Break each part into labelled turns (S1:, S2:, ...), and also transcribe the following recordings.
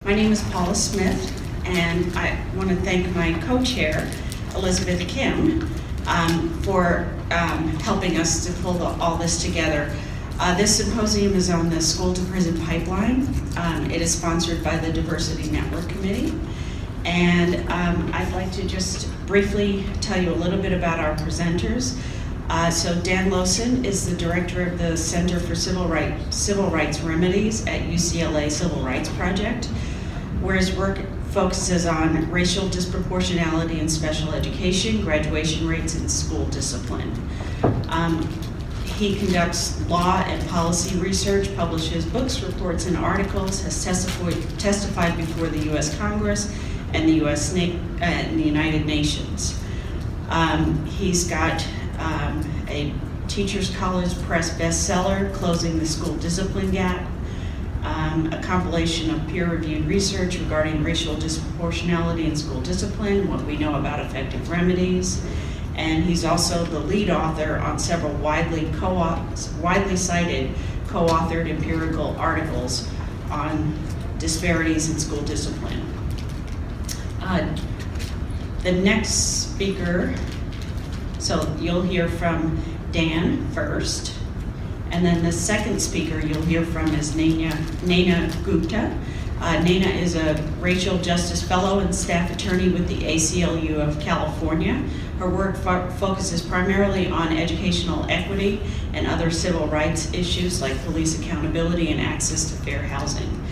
S1: My name is Paula Smith, and I want to thank my co-chair, Elizabeth Kim, for helping us to pull all this together. This symposium is on the school to prison pipeline. It is sponsored by the Diversity Network Committee. And I'd like to just briefly tell you a little bit about our presenters. So Dan Losen is the director of the Center for Civil Rights Remedies at UCLA Civil Rights Project, where his work focuses on racial disproportionality in special education, graduation rates, and school discipline. He conducts law and policy research, publishes books, reports, and articles, has testified before the U.S. Congress and the United Nations. He's got a Teachers College Press bestseller, Closing the School Discipline Gap, a compilation of peer-reviewed research regarding racial disproportionality in school discipline, what we know about effective remedies, and he's also the lead author on several widely cited co-authored empirical articles on disparities in school discipline. The next speaker, so you'll hear from Dan first, and then the second speaker you'll hear from is Nayna Gupta. Nayna is a racial justice fellow and staff attorney with the ACLU of California. Her work focuses primarily on educational equity and other civil rights issues like police accountability and access to fair housing.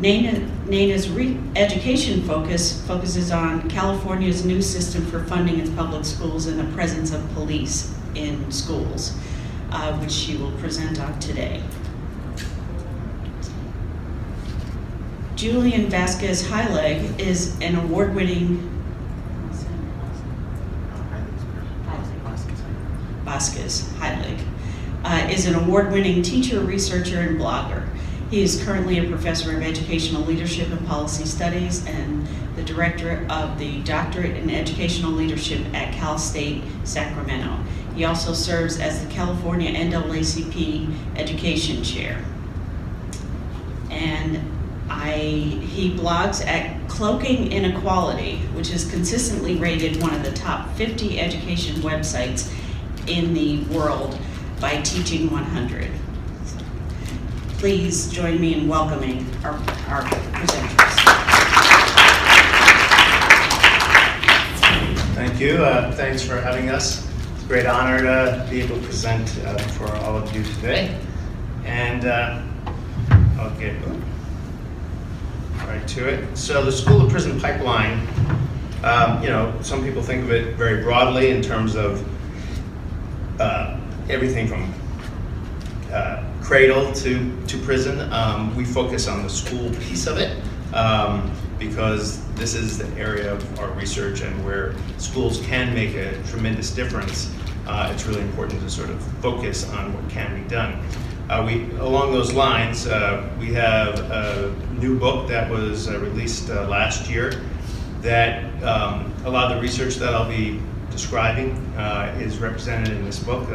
S1: Nayna's education focuses on California's new system for funding its public schools and the presence of police in schools, which she will present on today. Julian Vasquez Heilig is an award-winning is an award-winning teacher, researcher, and blogger. He is currently a professor of educational leadership and policy studies and the director of the doctorate in educational leadership at Cal State Sacramento. He also serves as the California NAACP education chair. And he blogs at Cloaking Inequality, which is consistently rated one of the top 50 education websites in the world by Teaching 100. Please join me in welcoming our presenters.
S2: Thank you. Thanks for having us. It's a great honor to be able to present for all of you today. And I'll get right to it. So the school to prison pipeline, some people think of it very broadly in terms of everything from cradle to prison. We focus on the school piece of it because this is the area of our research and where schools can make a tremendous difference. It's really important to sort of focus on what can be done. Along those lines, we have a new book that was released last year that a lot of the research that I'll be describing is represented in this book.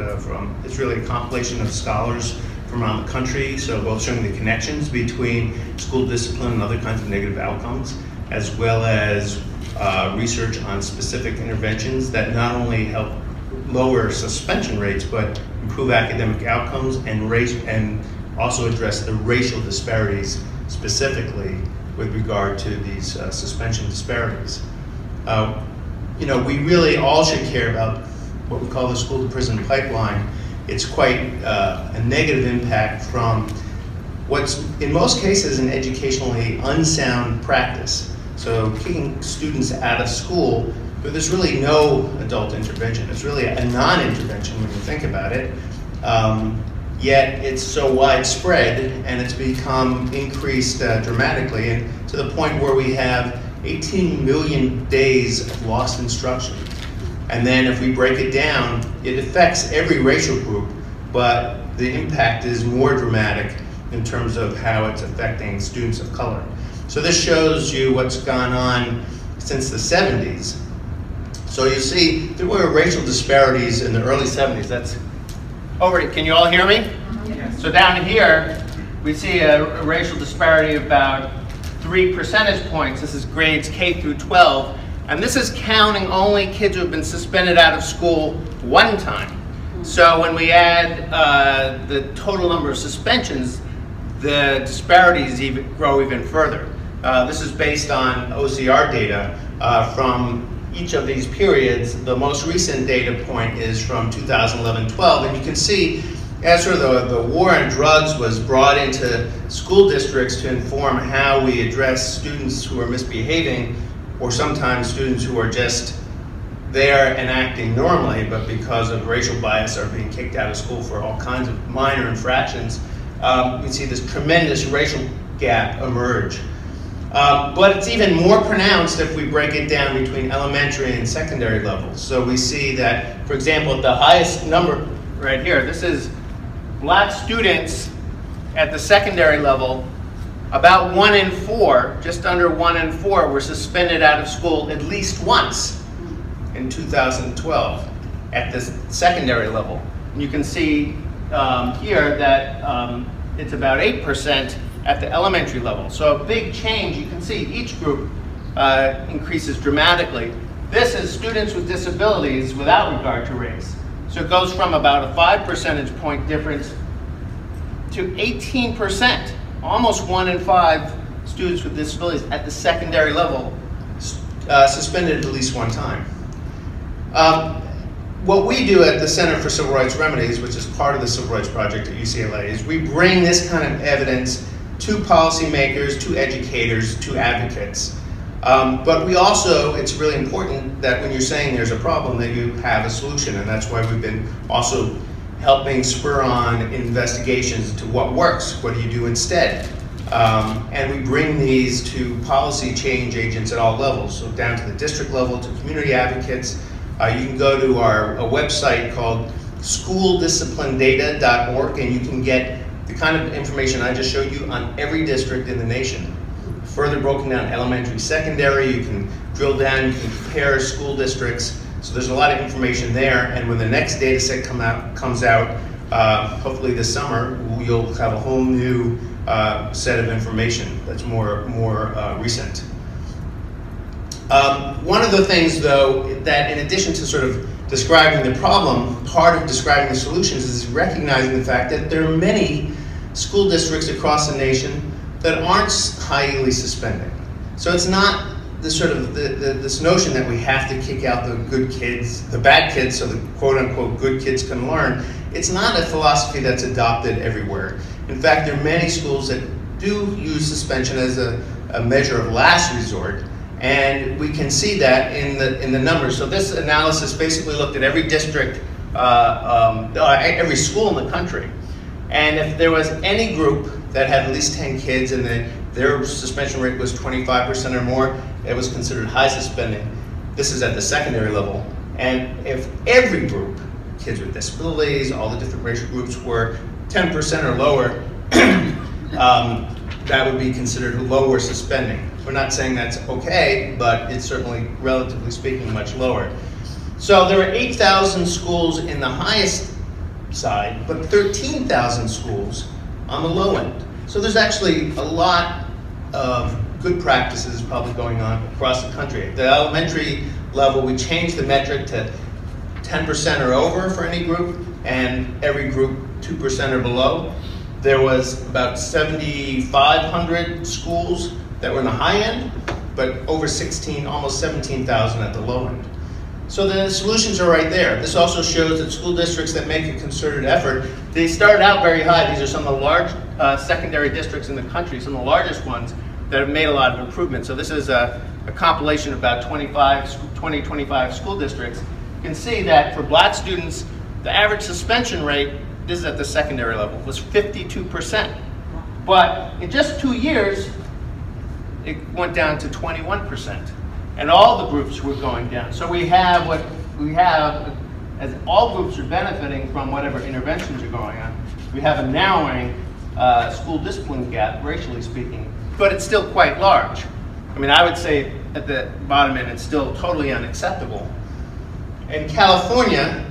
S2: It's really a compilation of scholars from around the country, so both showing the connections between school discipline and other kinds of negative outcomes, as well as research on specific interventions that not only help lower suspension rates, but improve academic outcomes and also address the racial disparities specifically with regard to these suspension disparities. We really all should care about what we call the school to prison pipeline. It's quite a negative impact from what's in most cases an educationally unsound practice. So kicking students out of school, but there's really no adult intervention. It's really a non-intervention when you think about it. Yet it's so widespread and it's become increased dramatically, and to the point where we have 18 million days of lost instruction. And then if we break it down, it affects every racial group, but the impact is more dramatic in terms of how it's affecting students of color. So this shows you what's gone on since the 70s. So you see, there were racial disparities in the early 70s. That's already, can you all hear me? Yes. So down here,
S3: we see a racial disparity of about 3 percentage points. This is grades K through 12. And this is counting only kids who have been suspended out of school one time. So when we add the total number of suspensions, the disparities grow even further. This is based on OCR data from each of these periods. The most recent data point is from 2011-12, and you can see as sort of the war on drugs was brought into school districts to inform how we address students who are misbehaving, or sometimes students who are just there and acting normally, but because of racial bias are being kicked out of school for all kinds of minor infractions. We see this tremendous racial gap emerge. But it's even more pronounced if we break it down between elementary and secondary levels. So we see that, for example, at the highest number right here, this is black students at the secondary level. About 1 in 4, just under 1 in 4, were suspended out of school at least once in 2012 at the secondary level. And you can see here that it's about 8% at the elementary level. So a big change. You can see each group increases dramatically. This is students with disabilities without regard to race. So it goes from about a 5 percentage point difference to 18%. Almost 1 in 5 students with disabilities at the secondary level suspended at least one time. What we do at the Center for Civil Rights Remedies, which is part of the Civil Rights Project at UCLA, is we bring this kind of evidence to policymakers, to educators, to advocates. But we also, it's really important that when you're saying there's a problem, that you have a solution, and that's why we've been also helping spur on investigations to what works, what do you do instead? And we bring these to policy change agents at all levels, so down to the district level, to community advocates. You can go to a website called schooldisciplinedata.org, and you can get the kind of information I just showed you on every district in the nation. Further broken down elementary, secondary, you can drill down, you can compare school districts. So there's a lot of information there, and when the next data set comes out, hopefully this summer, you'll have a whole new set of information that's more recent. One of the things, though, that in addition to sort of describing the problem, part of describing the solutions is recognizing the fact that there are many school districts across the nation that aren't highly suspending. So it's not the sort of this notion that we have to kick out the good kids, the bad kids, so the quote-unquote good kids can learn. It's not a philosophy that's adopted everywhere. In fact, there are many schools that do use suspension as a measure of last resort, and we can see that in the numbers. So this analysis basically looked at every district, every school in the country, and if there was any group that had at least 10 kids and their suspension rate was 25% or more, it was considered high suspending. This is at the secondary level. And if every group, kids with disabilities, all the different racial groups, were 10% or lower, that would be considered lower suspending. We're not saying that's okay, but it's certainly, relatively speaking, much lower. So there are 8,000 schools in the highest side, but 13,000 schools on the low end. So there's actually a lot of good practices probably going on across the country. At the elementary level, we changed the metric to 10% or over for any group, and every group 2% or below. There was about 7,500 schools that were in the high end, but over almost 17,000 at the low end. So the solutions are right there. This also shows that school districts that make a concerted effort, they started out very high. These are some of the large secondary districts in the country, some of the largest ones that have made a lot of improvements. So this is a compilation of about 25 school districts. You can see that for black students, the average suspension rate, this is at the secondary level, was 52%. But in just 2 years, it went down to 21%. And all the groups were going down. So we have what we have, as all groups are benefiting from whatever interventions are going on, we have a narrowing school discipline gap, racially speaking, but it's still quite large. I mean, I would say at the bottom end, it's still totally unacceptable. In California,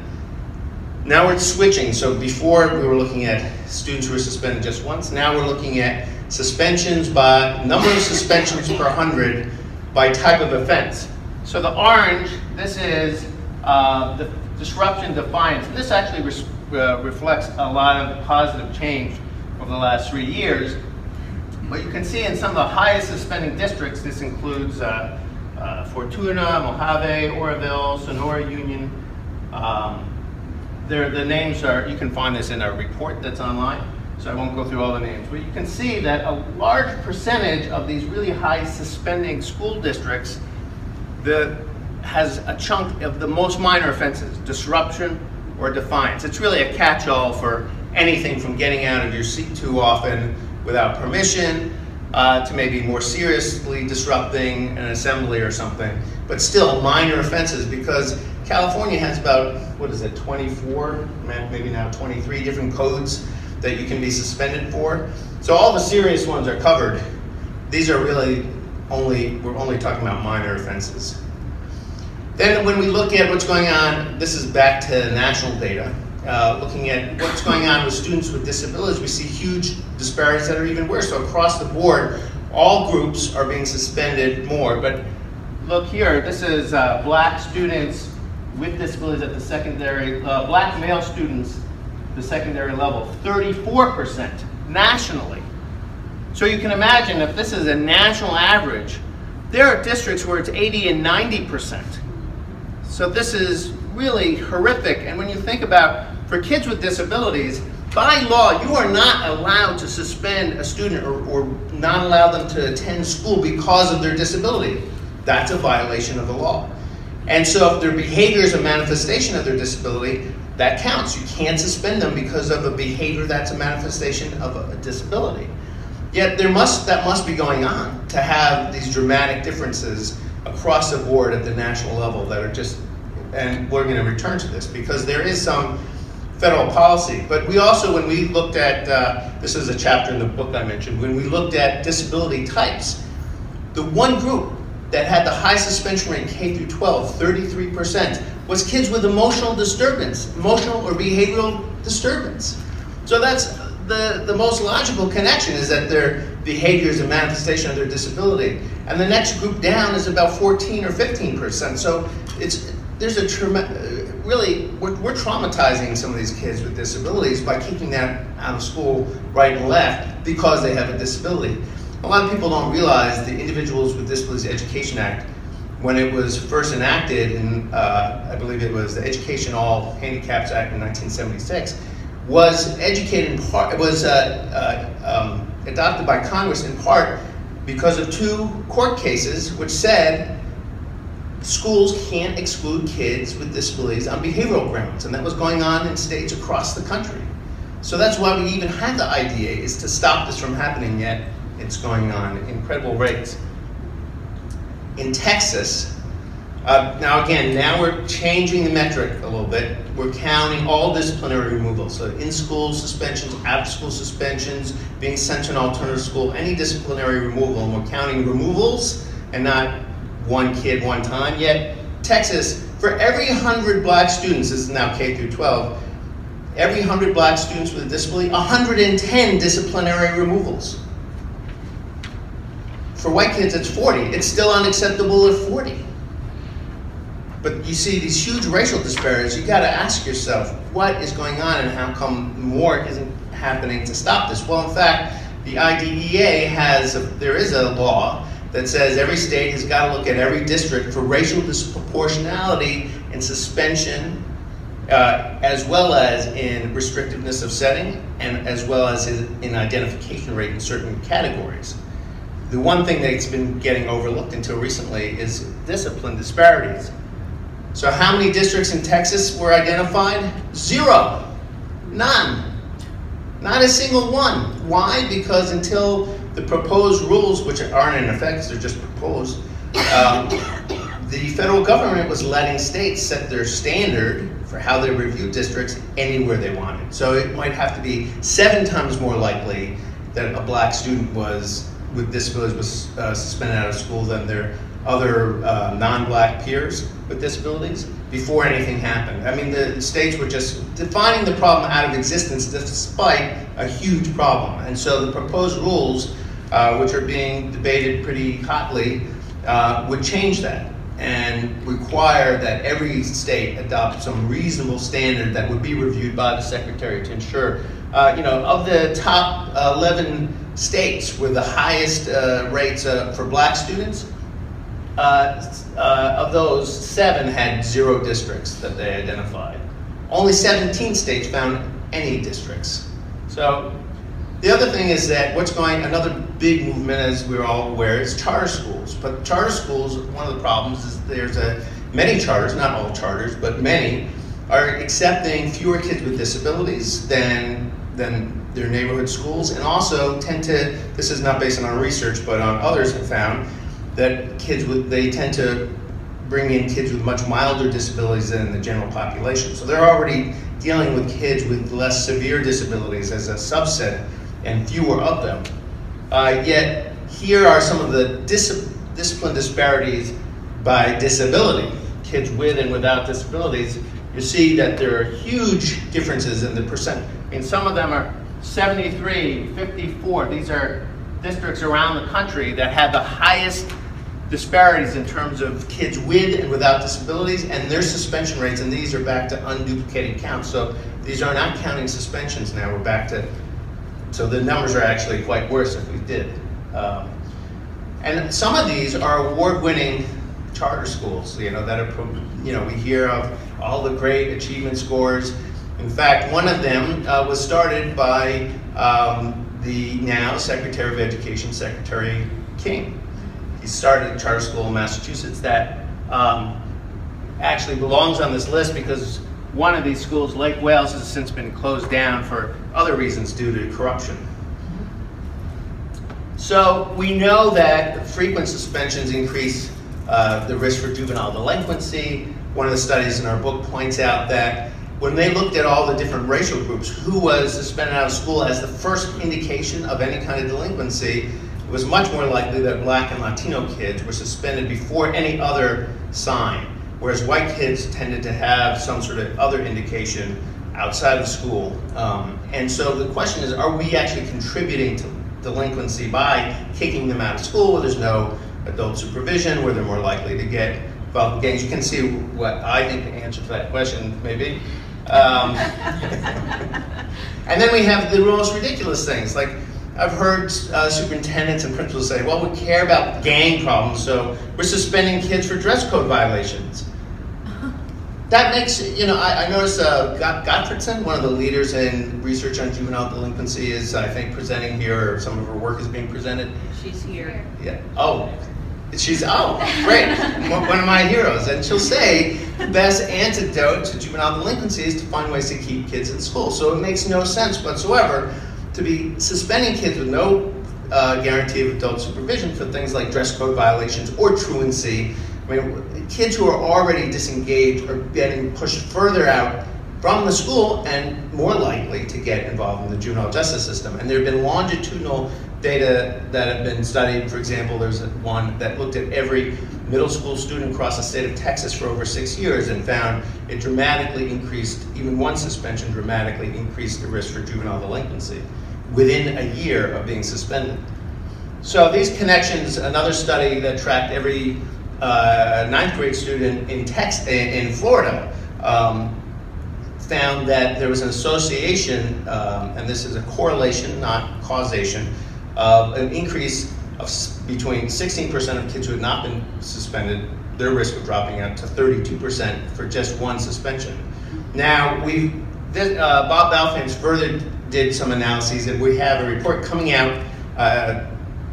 S2: Now we're switching. So before we were looking at students who were suspended just once. Now we're looking at suspensions by number of suspensions per 100 by type of offense. So the orange, this is the disruption defiance. And this actually reflects a lot of positive change over the last 3 years. But you can see in some of the highest suspending districts, this includes Fortuna, Mojave, Oroville, Sonora Union. The names are, you can find this in a report that's online, so I won't go through all the names. But you can see that a large percentage of these really high suspending school districts has a chunk of the most minor offenses, disruption or defiance. It's really a catch-all for anything from getting out of your seat too often without permission, to maybe more seriously disrupting an assembly or something, but still minor offenses, because California has about, what is it, 24, maybe now 23 different codes that you can be suspended for. So all the serious ones are covered. These are really we're only talking about minor offenses. Then when we look at what's going on, this is back to national data, looking at what's going on with students with disabilities, we see huge disparities that are even worse. So across the board, all groups are being suspended more. But look here, this is black students with disabilities at the secondary, black male students, the secondary level, 34% nationally. So you can imagine if this is a national average, there are districts where it's 80 and 90%. So this is really horrific. And when you think about, for kids with disabilities, by law, you are not allowed to suspend a student or not allow them to attend school because of their disability. That's a violation of the law. And so if their behavior is a manifestation of their disability, that counts. You can't suspend them because of a behavior that's a manifestation of a disability. Yet that must be going on to have these dramatic differences across the board at the national level that are just, and we're going to return to this because there is some federal policy. But we also, when we looked at, this is a chapter in the book I mentioned, when we looked at disability types, the one group that had the high suspension rate in K through 12, 33%, was kids with emotional disturbance, emotional or behavioral disturbance. So that's the most logical connection, is that their behavior is a manifestation of their disability. And the next group down is about 14 or 15%. So there's a really, we're traumatizing some of these kids with disabilities by keeping them out of school right and left because they have a disability. A lot of people don't realize the Individuals with Disabilities Education Act, when it was first enacted in, I believe it was the Education All Handicaps Act in 1976, was educated in part, was adopted by Congress in part because of 2 court cases which said schools can't exclude kids with disabilities on behavioral grounds, and that was going on in states across the country. So that's why we even had the IDA, is to stop this from happening, yet it's going on at incredible rates. In Texas, now we're changing the metric a little bit. We're counting all disciplinary removals. So in-school suspensions, out-of-school suspensions, being sent to an alternative school, any disciplinary removal, and we're counting removals and not one kid one time. Yet Texas, for every 100 black students, this is now K through 12, every 100 black students with a disability, 110 disciplinary removals. For white kids, it's 40. It's still unacceptable at 40. But you see these huge racial disparities. You got to ask yourself, what is going on and how come more isn't happening to stop this? Well, in fact, the IDEA there is a law that says every state has got to look at every district for racial disproportionality in suspension, as well as in restrictiveness of setting, and as well as in identification rate in certain categories. The one thing that's been getting overlooked until recently is discipline disparities. So how many districts in Texas were identified? 0. None. Not a single one. Why? Because until the proposed rules, which aren't in effect, they're just proposed, the federal government was letting states set their standard for how they review districts anywhere they wanted. So it might have to be 7 times more likely that a black student with disabilities was suspended out of school than their other non-black peers with disabilities, before anything happened. I mean, the states were just defining the problem out of existence despite a huge problem. And so the proposed rules, which are being debated pretty hotly, would change that and require that every state adopt some reasonable standard that would be reviewed by the Secretary to ensure, of the top 11 states with the highest rates for black students, of those, 7 had 0 districts that they identified. Only 17 states found any districts. So the other thing is that another big movement, as we're all aware, is charter schools. But charter schools, one of the problems is there's many charters, not all charters, but many, are accepting fewer kids with disabilities than their neighborhood schools, and also tend to, this is not based on our research, but on others have found, that they tend to bring in kids with much milder disabilities than the general population. So they're already dealing with kids with less severe disabilities as a subset, and fewer of them. Yet here are some of the discipline disparities by disability, kids with and without disabilities. You see that there are huge differences in the percent.
S3: I mean, some of them are 73, 54. These are districts around the country that have the highest disparities in terms of
S2: kids with and without disabilities, and their suspension rates, and these are back to unduplicated counts. So these are not counting suspensions now, we're back to, so the numbers are actually quite worse if we did. And some of these are award-winning charter schools, that are, we hear of all the great achievement scores. In fact, one of them was started by the now Secretary of Education, Secretary King. He started a charter school in Massachusetts that actually belongs on this list because one of these schools, Lake Wales, has since been closed down for other reasons due to corruption. So we know that frequent suspensions increase the risk for juvenile delinquency. One of the studies in our book points out that when they looked at all the different racial groups who was suspended out of school as the first indication of any kind of delinquency, it was much more likely that black and Latino kids were suspended before any other sign, whereas white kids tended to have some sort of other indication outside of school. And so the question is, are we actually contributing to delinquency by kicking them out of school where there's no adult supervision, where they're more likely to get involved in gangs? You can see what I think the answer to that question may be. And then we have the most ridiculous things, like I've heard superintendents and principals say, well, we care about gang problems, so we're suspending kids for dress code violations. That makes, I noticed Gottfredson, one of the leaders in research on juvenile delinquency, is, I think, presenting here, or some of her work is being presented.
S4: She's here.
S2: Yeah. Oh, great. One of my heroes. And she'll say the best antidote to juvenile delinquency is to find ways to keep kids in school. So it makes no sense whatsoever to be suspending kids with no guarantee of adult supervision for things like dress code violations or truancy. I mean, kids who are already disengaged are getting pushed further out from the school and more likely to get involved in the juvenile justice system. And there have been longitudinal data that have been studied. For example, there's one that looked at every middle school student across the state of Texas for over 6 years and found it dramatically increased, even one suspension dramatically increased the risk for juvenile delinquency within a year of being suspended. So these connections, another study that tracked every 9th grade student in Florida found that there was an association, and this is a correlation, not causation, of an increase of between 16% of kids who had not been suspended, their risk of dropping out, to 32% for just one suspension. Now, Bob Balfans further did some analyses, and we have a report coming out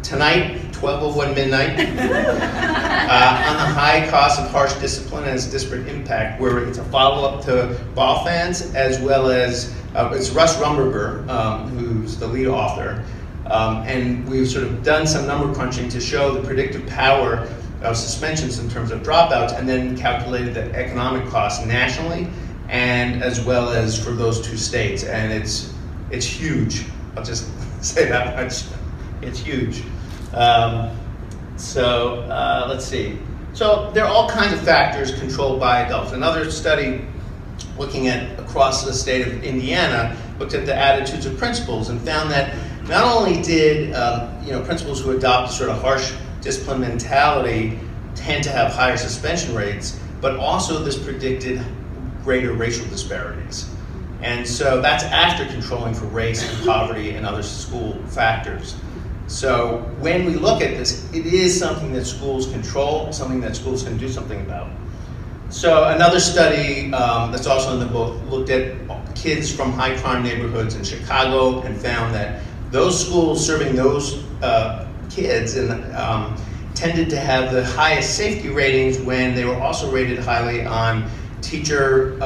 S2: tonight, 12:01 midnight, on the high cost of harsh discipline and its disparate impact, where it's a follow-up to Balfans, as well as, it's Russ Rumberger, who's the lead author, and we've sort of done some number crunching to show the predictive power of suspensions in terms of dropouts, and then calculated the economic cost nationally, and as well as for those 2 states, and it's huge. I'll just say that much. It's huge. Let's see. So there are all kinds of factors controlled by adults. Another study looking at across the state of Indiana looked at the attitudes of principals and found that not only did principals who adopt a sort of harsh discipline mentality tend to have higher suspension rates, but also this predicted greater racial disparities. And so that's after controlling for race and poverty and other school factors. So when we look at this, it is something that schools control, something that schools can do something about. So another study that's also in the book looked at kids from high crime neighborhoods in Chicago and found that those schools serving those kids tended to have the highest safety ratings when they were also rated highly on teacher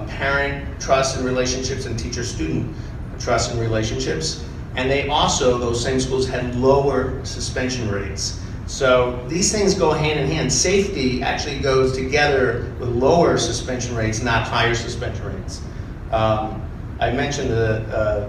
S2: parent trust and relationships and teacher student trust and relationships. And they also, those same schools, had lower suspension rates. So these things go hand in hand. Safety actually goes together with lower suspension rates, not higher suspension rates. I mentioned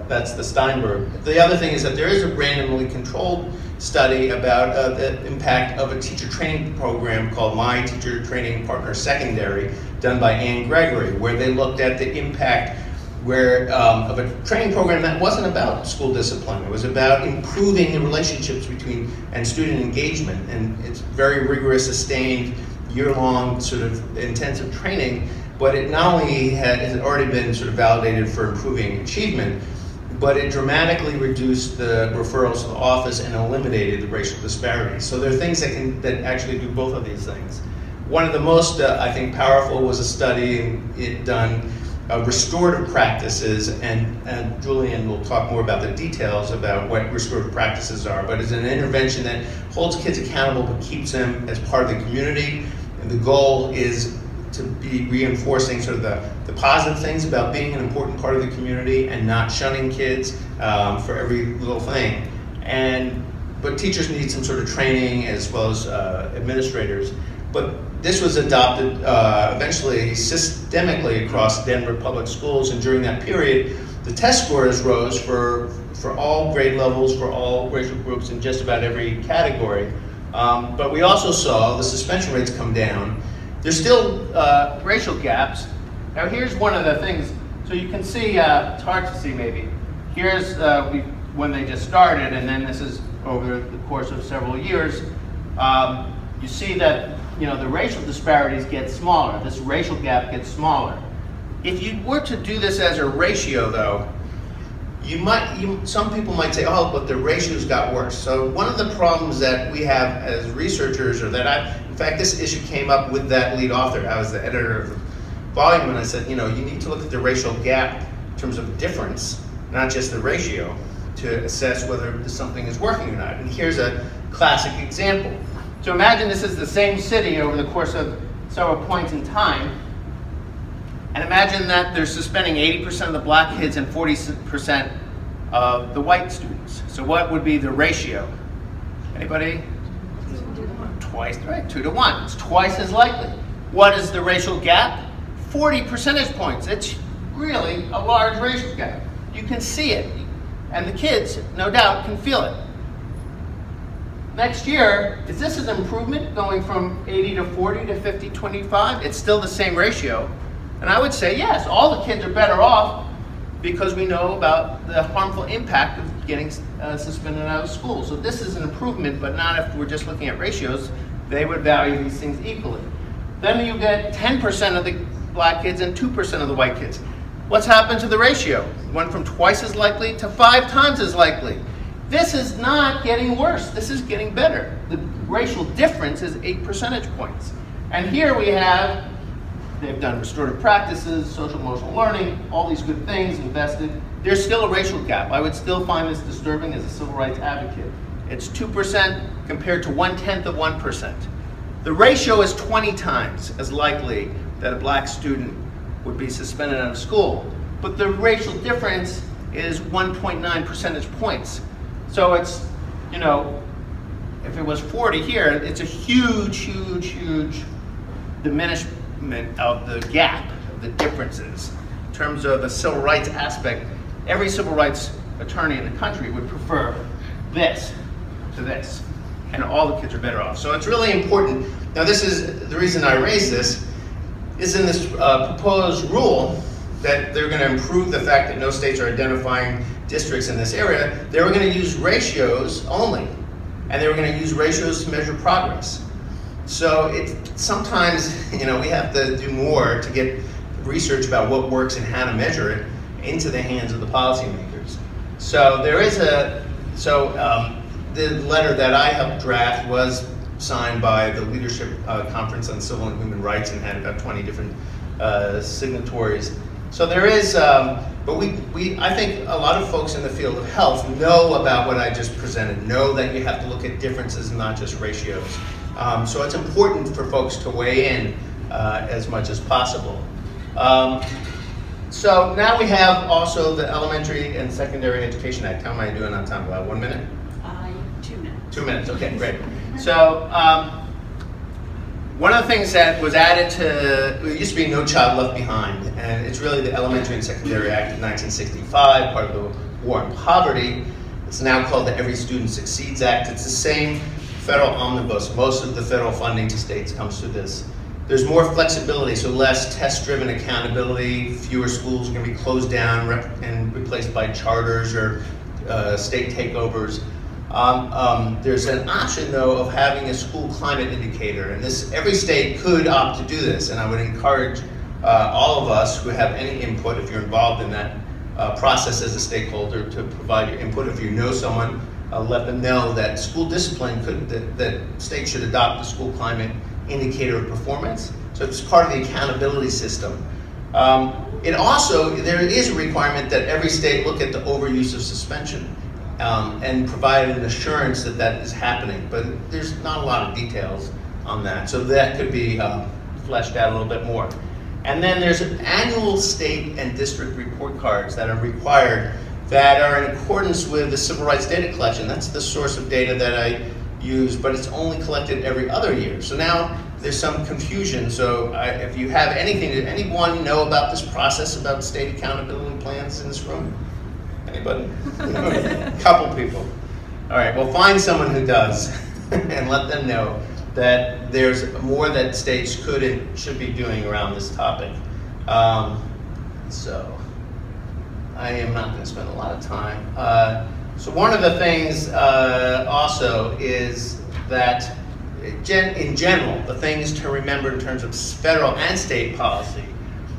S2: that's the Steinberg. The other thing is that there is a randomly controlled study about the impact of a teacher training program called My Teacher Training Partner Secondary, done by Ann Gregory, where they looked at the impact of a training program that wasn't about school discipline. It was about improving the relationships between and student engagement. And it's very rigorous, sustained, year-long sort of intensive training, but it not only has already been sort of validated for improving achievement, but it dramatically reduced the referrals to the office and eliminated the racial disparities. So there are things that actually do both of these things. One of the most, I think, powerful was a study done restorative practices, and Julian will talk more about the details about what restorative practices are, but it's an intervention that holds kids accountable but keeps them as part of the community. And the goal is to be reinforcing sort of the positive things about being an important part of the community and not shunning kids for every little thing. But teachers need some sort of training as well as administrators. But this was adopted eventually systemically across Denver public schools, and during that period, the test scores rose for all grade levels, for all racial groups in just about every category. But we also saw the suspension rates come down. There's still racial gaps. Now here's one of the things, so you can see, it's hard to see maybe. Here's when they just started, and then this is over the course of several years. You see that the racial disparities get smaller. This racial gap gets smaller. If you were to do this as a ratio, though, some people might say, oh, but the ratios got worse. So one of the problems that we have as researchers, or that in fact, this issue came up with that lead author. I was the editor of the volume, and I said, you need to look at the racial gap in terms of difference, not just the ratio, to assess whether something is working or not. And here's a classic example. So imagine this is the same city over the course of several points in time, and imagine that they're suspending 80% of the black kids and 40% of the white students. So what would be the ratio? Anybody? Twice, right? 2 to 1. It's twice as likely. What is the racial gap? 40 percentage points. It's really a large racial gap. You can see it, and the kids, no doubt, can feel it. Next year, is this an improvement going from 80 to 40 to 50, 25? It's still the same ratio. And I would say, yes, all the kids are better off because we know about the harmful impact of getting suspended out of school. So this is an improvement, but not if we're just looking at ratios. They would value these things equally. Then you get 10% of the black kids and 2% of the white kids. What's happened to the ratio? It went from twice as likely to 5 times as likely. This is not getting worse. This is getting better. The racial difference is 8 percentage points. And here we have, they've done restorative practices, social emotional learning, all these good things invested. There's still a racial gap. I would still find this disturbing as a civil rights advocate. It's 2% compared to 1/10 of 1%. The ratio is 20 times as likely that a black student would be suspended out of school. But the racial difference is 1.9 percentage points. So it's, if it was 40 here, it's a huge, huge, huge diminishment of the gap, of the differences. In terms of the civil rights aspect, every civil rights attorney in the country would prefer this to this.
S3: and all the kids are better off. So it's really important. Now this is the reason I raised this, is in this proposed rule that they're going to improve the fact that no states are identifying districts in this area. They were going to use ratios only, and they were going to use ratios to measure progress. So sometimes, you know, we have to do more to get research about what works and how to measure it into the hands of the policymakers. So there is the letter that I helped draft was signed by the Leadership Conference on Civil and Human Rights and had about 20 different signatories. So there is, but I think a lot of folks in the field of health know about what I just presented, know that you have to look at differences and not just ratios. So it's important for folks to weigh in as much as possible. So now we have also the Elementary and Secondary Education Act. How am I doing on time? About 1 minute?
S1: 2 minutes.
S3: 2 minutes, okay, great. So one of the things that was added to, it used to be No Child Left Behind, and it's really the Elementary and Secondary Act of 1965, part of the War on Poverty. It's now called the Every Student Succeeds Act. It's the same federal omnibus. Most of the federal funding to states comes through this. There's more flexibility, so less test-driven accountability. Fewer schools are going to be closed down and replaced by charters or state takeovers. There's an option, though, of having a school climate indicator, and every state could opt to do this, and I would encourage all of us who have any input, if you're involved in that process as a stakeholder, to provide your input. If you know someone, let them know that school discipline that states should adopt the school climate indicator of performance. So it's part of the accountability system. There is a requirement that every state look at the overuse of suspension and provide an assurance that that is happening, but there's not a lot of details on that. So that could be fleshed out a little bit more. And then there's annual state and district report cards that are required that are in accordance with the civil rights data collection. That's the source of data that I use, but it's only collected every other year. So now there's some confusion. So if you have anything, did anyone know about this process, about state accountability plans in this room? Anybody? A couple people. All right, well, find someone who does and let them know that there's more that states could and should be doing around this topic. So I am not going to spend a lot of time. So one of the things also is that in general, the things to remember in terms of federal and state policy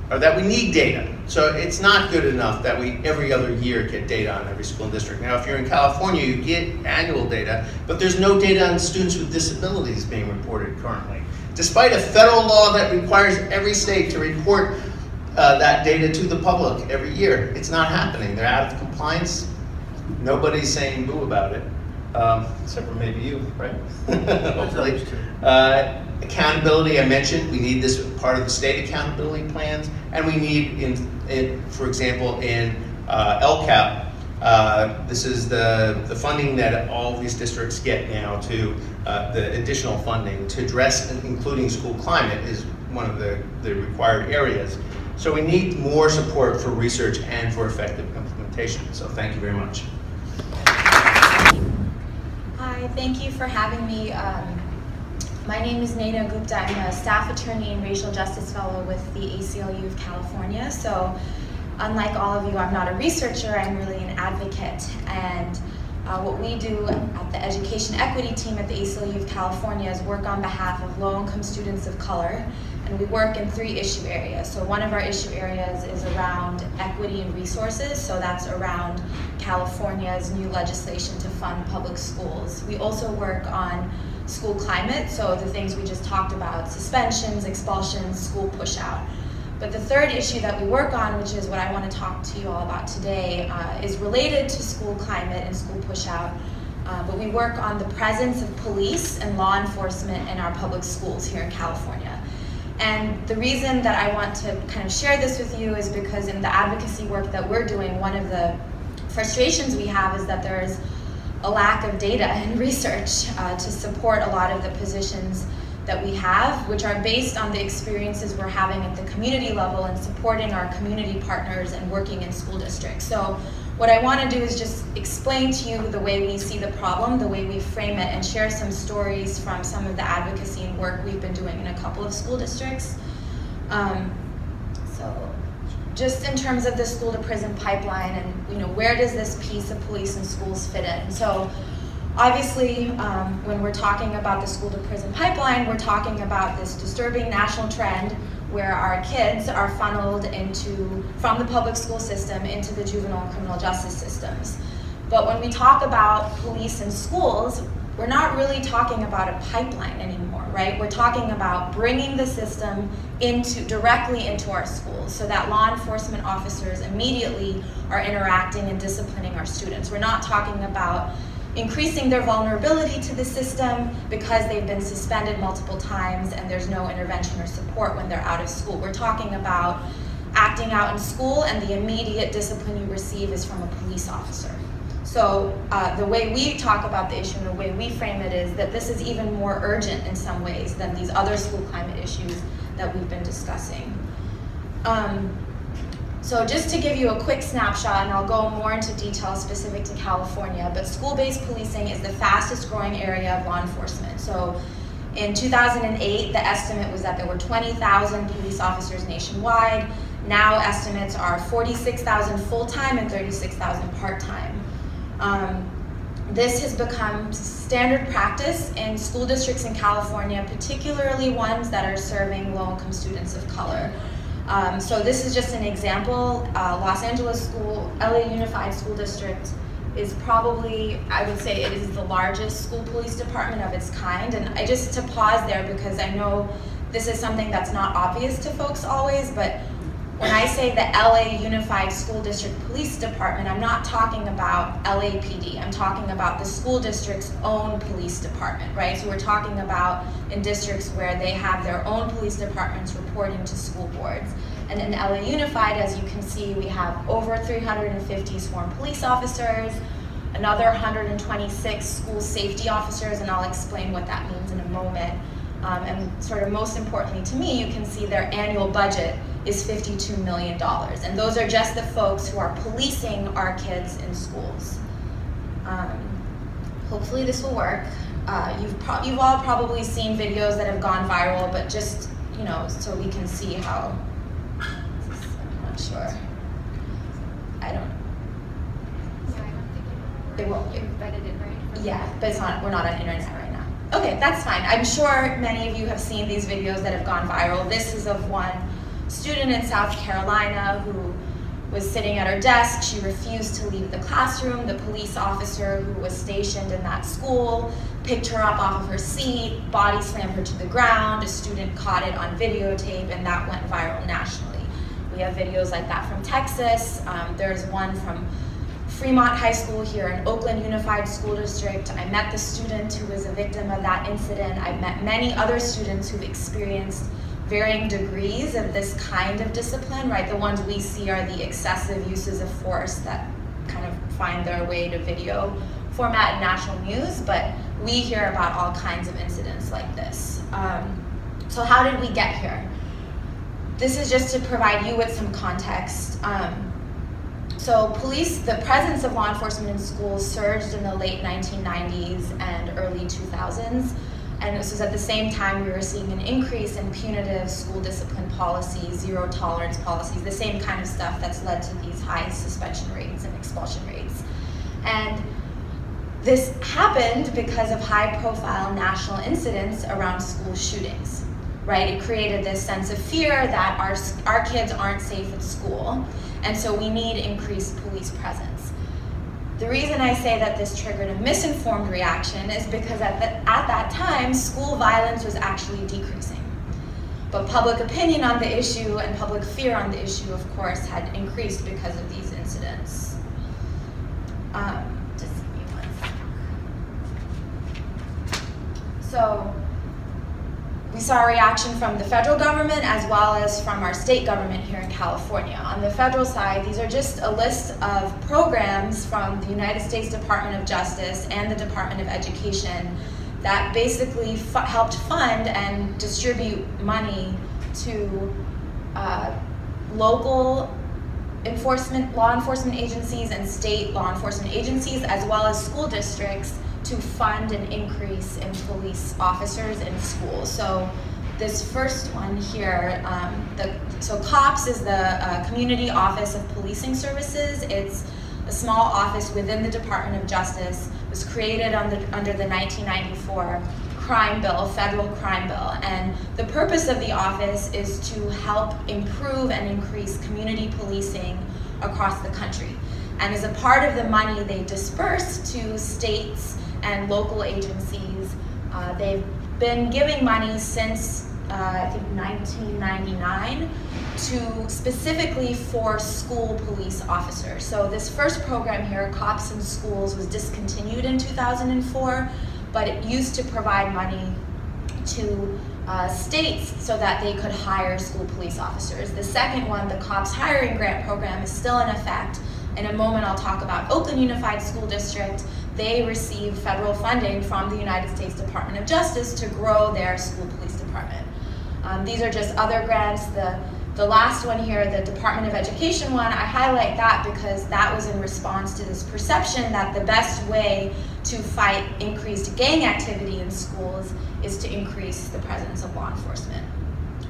S3: are that we need data. So it's not good enough that we every other year get data on every school and district. Now, if you're in California, you get annual data, but there's no data on students with disabilities being reported currently. Despite a federal law that requires every state to report that data to the public every year, it's not happening. They're out of compliance. Nobody's saying boo about it, except for maybe you, right? Hopefully. Accountability, I mentioned, we need this part of the state accountability plans, and we need, for example, in LCAP, this is the funding that all of these districts get now to the additional funding to address, including school climate, is one of the required areas. So we need more support for research and for effective implementation. So thank you very much.
S4: Hi, thank you for having me. My name is Nayna Gupta. I'm a staff attorney and racial justice fellow with the ACLU of California. So unlike all of you, I'm not a researcher, I'm really an advocate. And what we do at the Education Equity Team at the ACLU of California is work on behalf of low-income students of color. And we work in 3 issue areas. So one of our issue areas is around equity and resources. So that's around California's new legislation to fund public schools. We also work on school climate, so the things we just talked about, suspensions, expulsions, school push out. But the third issue that we work on, which is what I want to talk to you all about today, is related to school climate and school push out. But we work on the presence of police and law enforcement in our public schools here in California. And the reason that I want to kind of share this with you is because in the advocacy work that we're doing, one of the frustrations we have is that there is a lack of data and research to support a lot of the positions that we have, which are based on the experiences we're having at the community level and supporting our community partners and working in school districts. So what I want to do is just explain to you the way we see the problem, the way we frame it, and share some stories from some of the advocacy and work we've been doing in a couple of school districts. So just in terms of the school to prison pipeline and where does this piece of police and schools fit in? So obviously, when we're talking about the school to prison pipeline, we're talking about this disturbing national trend where our kids are funneled from the public school system into the juvenile and criminal justice systems. But when we talk about police and schools, we're not really talking about a pipeline anymore, right? We're talking about bringing the system directly into our schools so that law enforcement officers immediately are interacting and disciplining our students. We're not talking about increasing their vulnerability to the system because they've been suspended multiple times and there's no intervention or support when they're out of school. We're talking about acting out in school and the immediate discipline you receive is from a police officer. So the way we talk about the issue and the way we frame it is that this is even more urgent in some ways than these other school climate issues that we've been discussing. So just to give you a quick snapshot, and I'll go more into detail specific to California, but school-based policing is the fastest growing area of law enforcement. So in 2008, the estimate was that there were 20,000 police officers nationwide. Now estimates are 46,000 full-time and 36,000 part-time. This has become standard practice in school districts in California, particularly ones that are serving low-income students of color. So this is just an example. Los Angeles LA Unified School District is probably, I would say, it is the largest school police department of its kind. And I just to pause there because I know this is something that's not obvious to folks always, but when I say the LA Unified School District Police Department, I'm not talking about LAPD. I'm talking about the school district's own police department, right? So we're talking about in districts where they have their own police departments reporting to school boards. And in LA Unified, as you can see, we have over 350 sworn police officers, another 126 school safety officers, and I'll explain what that means in a moment. And sort of most importantly to me, you can see their annual budget is $52 million. And those are just the folks who are policing our kids in schools. Hopefully this will work. You've all probably seen videos that have gone viral, but just, so we can see how, I'm not sure. I don't think it won't. You've vetted it, right? Yeah, but we're not on internet right now. Okay, that's fine. I'm sure many of you have seen these videos that have gone viral. This is of one student in South Carolina who was sitting at her desk. She refused to leave the classroom. The police officer who was stationed in that school picked her up off of her seat, body slammed her to the ground. A student caught it on videotape, and that went viral nationally. We have videos like that from Texas. There's one from Fremont High School here in Oakland Unified School District. I met the student who was a victim of that incident. I've met many other students who've experienced varying degrees of this kind of discipline, right? The ones we see are the excessive uses of force that kind of find their way to video format and national news, but we hear about all kinds of incidents like this. So how did we get here? This is just to provide you with some context. So the presence of law enforcement in schools surged in the late 1990s and early 2000s. And this was at the same time we were seeing an increase in punitive school discipline policies, zero tolerance policies, the same kind of stuff that's led to these high suspension rates and expulsion rates. And this happened because of high profile national incidents around school shootings, right? It created this sense of fear that our kids aren't safe at school, and so we need increased police presence. The reason I say that this triggered a misinformed reaction is because at that time, school violence was actually decreasing. But public opinion on the issue and public fear on the issue, of course, had increased because of these incidents. Just give me 1 second. So we saw a reaction from the federal government as well as from our state government here in California. On the federal side, these are just a list of programs from the United States Department of Justice and the Department of Education that basically helped fund and distribute money to local law enforcement agencies and state law enforcement agencies, as well as school districts, to fund an increase in police officers in schools. So this first one here, so COPS is the Community Office of Policing Services. It's a small office within the Department of Justice. It was created under the 1994 crime bill, federal crime bill. And the purpose of the office is to help improve and increase community policing across the country. And as a part of the money they disperse to states and local agencies, they've been giving money since I think 1999 to specifically for school police officers. So this first program here, COPS in Schools, was discontinued in 2004, but it used to provide money to states so that they could hire school police officers. The second one, the COPS Hiring Grant Program, is still in effect. In a moment I'll talk about Oakland Unified School District. They receive federal funding from the United States Department of Justice to grow their school police department. These are just other grants. The last one here, the Department of Education one, I highlight that because that was in response to this perception that the best way to fight increased gang activity in schools is to increase the presence of law enforcement.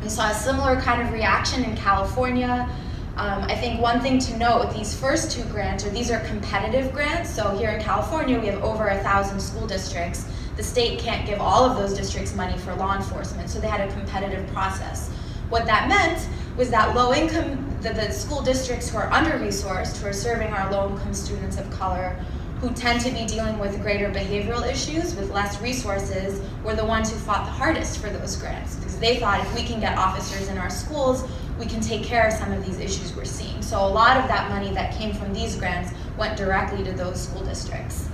S4: We saw a similar kind of reaction in California. I think one thing to note, these first two grants, these are competitive grants. So here in California, we have over 1,000 school districts. The state can't give all of those districts money for law enforcement, so they had a competitive process. What that meant was that the school districts who are under-resourced, who are serving our low-income students of color, who tend to be dealing with greater behavioral issues with less resources, were the ones who fought the hardest for those grants, because they thought if we can get officers in our schools, we can take care of some of these issues we're seeing. So a lot of that money that came from these grants went directly to those school districts.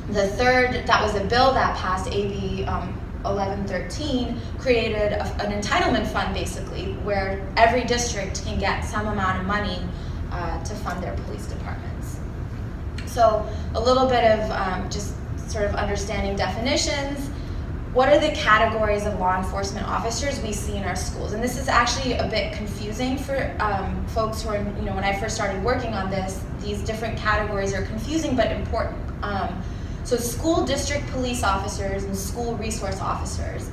S4: The third, that was a bill that passed, AB 1113, created an entitlement fund, basically, where every district can get some amount of money to fund their police departments. So a little bit of just sort of understanding definitions. What are the categories of law enforcement officers we see in our schools? And this is actually a bit confusing for folks who are, when I first started working on this, these different categories are confusing but important. So school district police officers and school resource officers,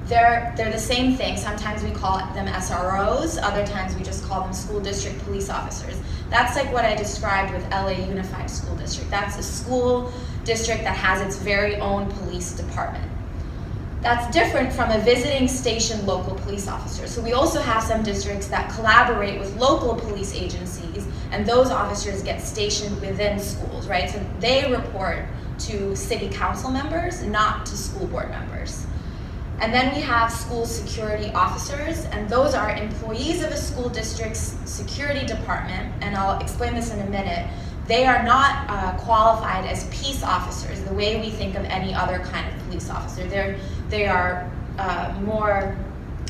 S4: they're the same thing. Sometimes we call them SROs, other times we just call them school district police officers. That's like what I described with LA Unified School District. That's a school district that has its very own police department. That's different from a visiting station local police officer. So we also have some districts that collaborate with local police agencies, and those officers get stationed within schools, right? So they report to city council members, not to school board members. And then we have school security officers, and those are employees of a school district's security department, and I'll explain this in a minute. They are not qualified as peace officers the way we think of any other kind of police officer. They are more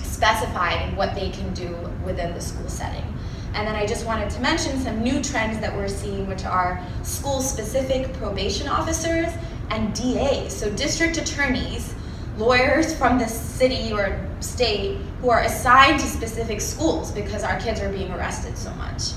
S4: specified in what they can do within the school setting. And then I just wanted to mention some new trends that we're seeing, which are school-specific probation officers and DAs, so district attorneys, lawyers from the city or state who are assigned to specific schools because our kids are being arrested so much.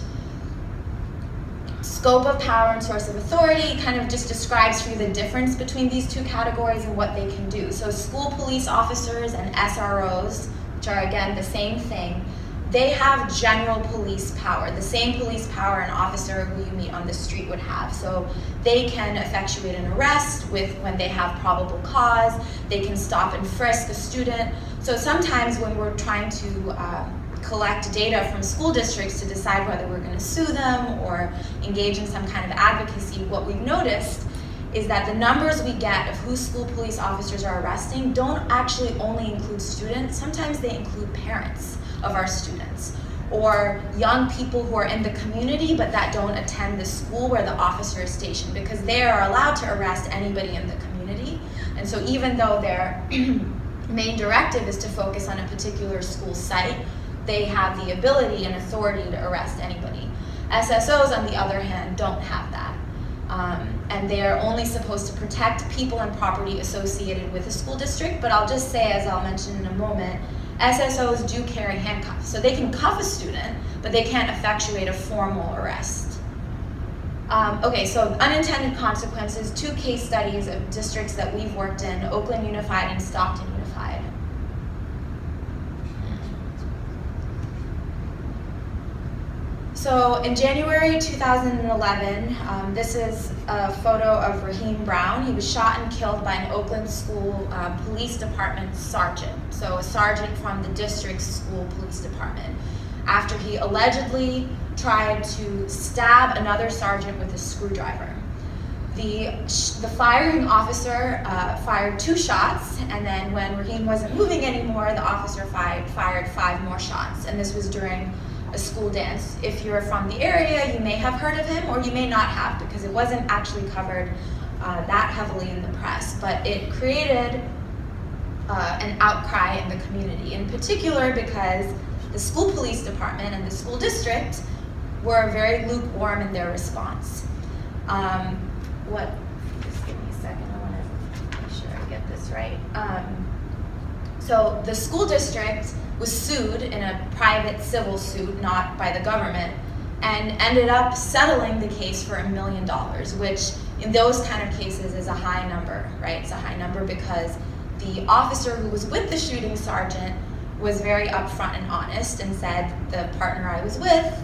S4: Scope of power and source of authority kind of just describes for you the difference between these two categories and what they can do. So school police officers and SROs, which are again the same thing, they have general police power, the same police power an officer who you meet on the street would have. So they can effectuate an arrest when they have probable cause, they can stop and frisk a student. So sometimes when we're trying to collect data from school districts to decide whether we're going to sue them or engage in some kind of advocacy, what we've noticed is that the numbers we get of who school police officers are arresting don't actually only include students. Sometimes they include parents of our students or young people who are in the community but that don't attend the school where the officer is stationed, because they are allowed to arrest anybody in the community. And so even though their main directive is to focus on a particular school site, they have the ability and authority to arrest anybody. SSOs, on the other hand, don't have that. And they are only supposed to protect people and property associated with a school district, but I'll just say, as I'll mention in a moment, SSOs do carry handcuffs. So they can cuff a student, but they can't effectuate a formal arrest. Okay, so unintended consequences, 2 case studies of districts that we've worked in, Oakland Unified and Stockton Unified. So in January 2011, this is a photo of Raheem Brown. He was shot and killed by an Oakland school police department sergeant. So a sergeant from the district's school police department, after he allegedly tried to stab another sergeant with a screwdriver. The firing officer fired 2 shots, and then when Raheem wasn't moving anymore, the officer fired 5 more shots, and this was during a school dance. If you're from the area, you may have heard of him, or you may not have, because it wasn't actually covered that heavily in the press, but it created an outcry in the community, in particular because the school police department and the school district were very lukewarm in their response. Just give me a second, I want to make sure I get this right. So the school district was sued in a private civil suit, not by the government, and ended up settling the case for $1 million, which in those kind of cases is a high number, right? It's a high number because the officer who was with the shooting sergeant was very upfront and honest and said, the partner I was with,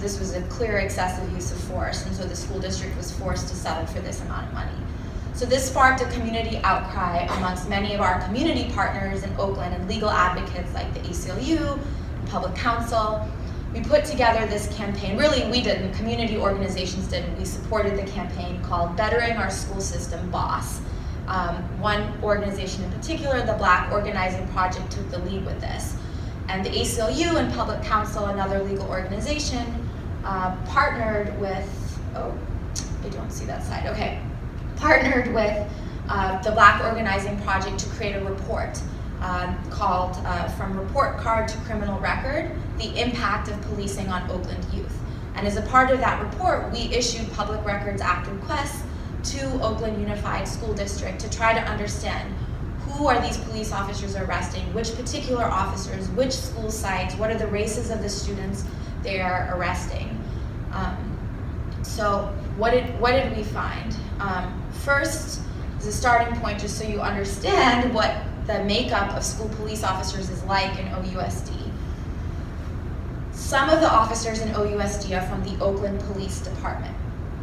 S4: this was a clear excessive use of force, and so the school district was forced to settle for this amount of money. So this sparked a community outcry amongst many of our community partners in Oakland and legal advocates like the ACLU and Public Counsel. We put together this campaign, really we didn't, community organizations did, and we supported the campaign called Bettering Our School System, BOSS. One organization in particular, the Black Organizing Project, took the lead with this. And the ACLU and Public Counsel, another legal organization, partnered with, I don't see that slide, okay. Partnered with the Black Organizing Project to create a report called From Report Card to Criminal Record, the Impact of Policing on Oakland Youth. And as a part of that report, we issued Public Records Act requests to Oakland Unified School District to try to understand who are these police officers arresting, which particular officers, which school sites, what are the races of the students they are arresting. So what did we find? First, as a starting point, just so you understand what the makeup of school police officers is like in OUSD. Some of the officers in OUSD are from the Oakland Police Department.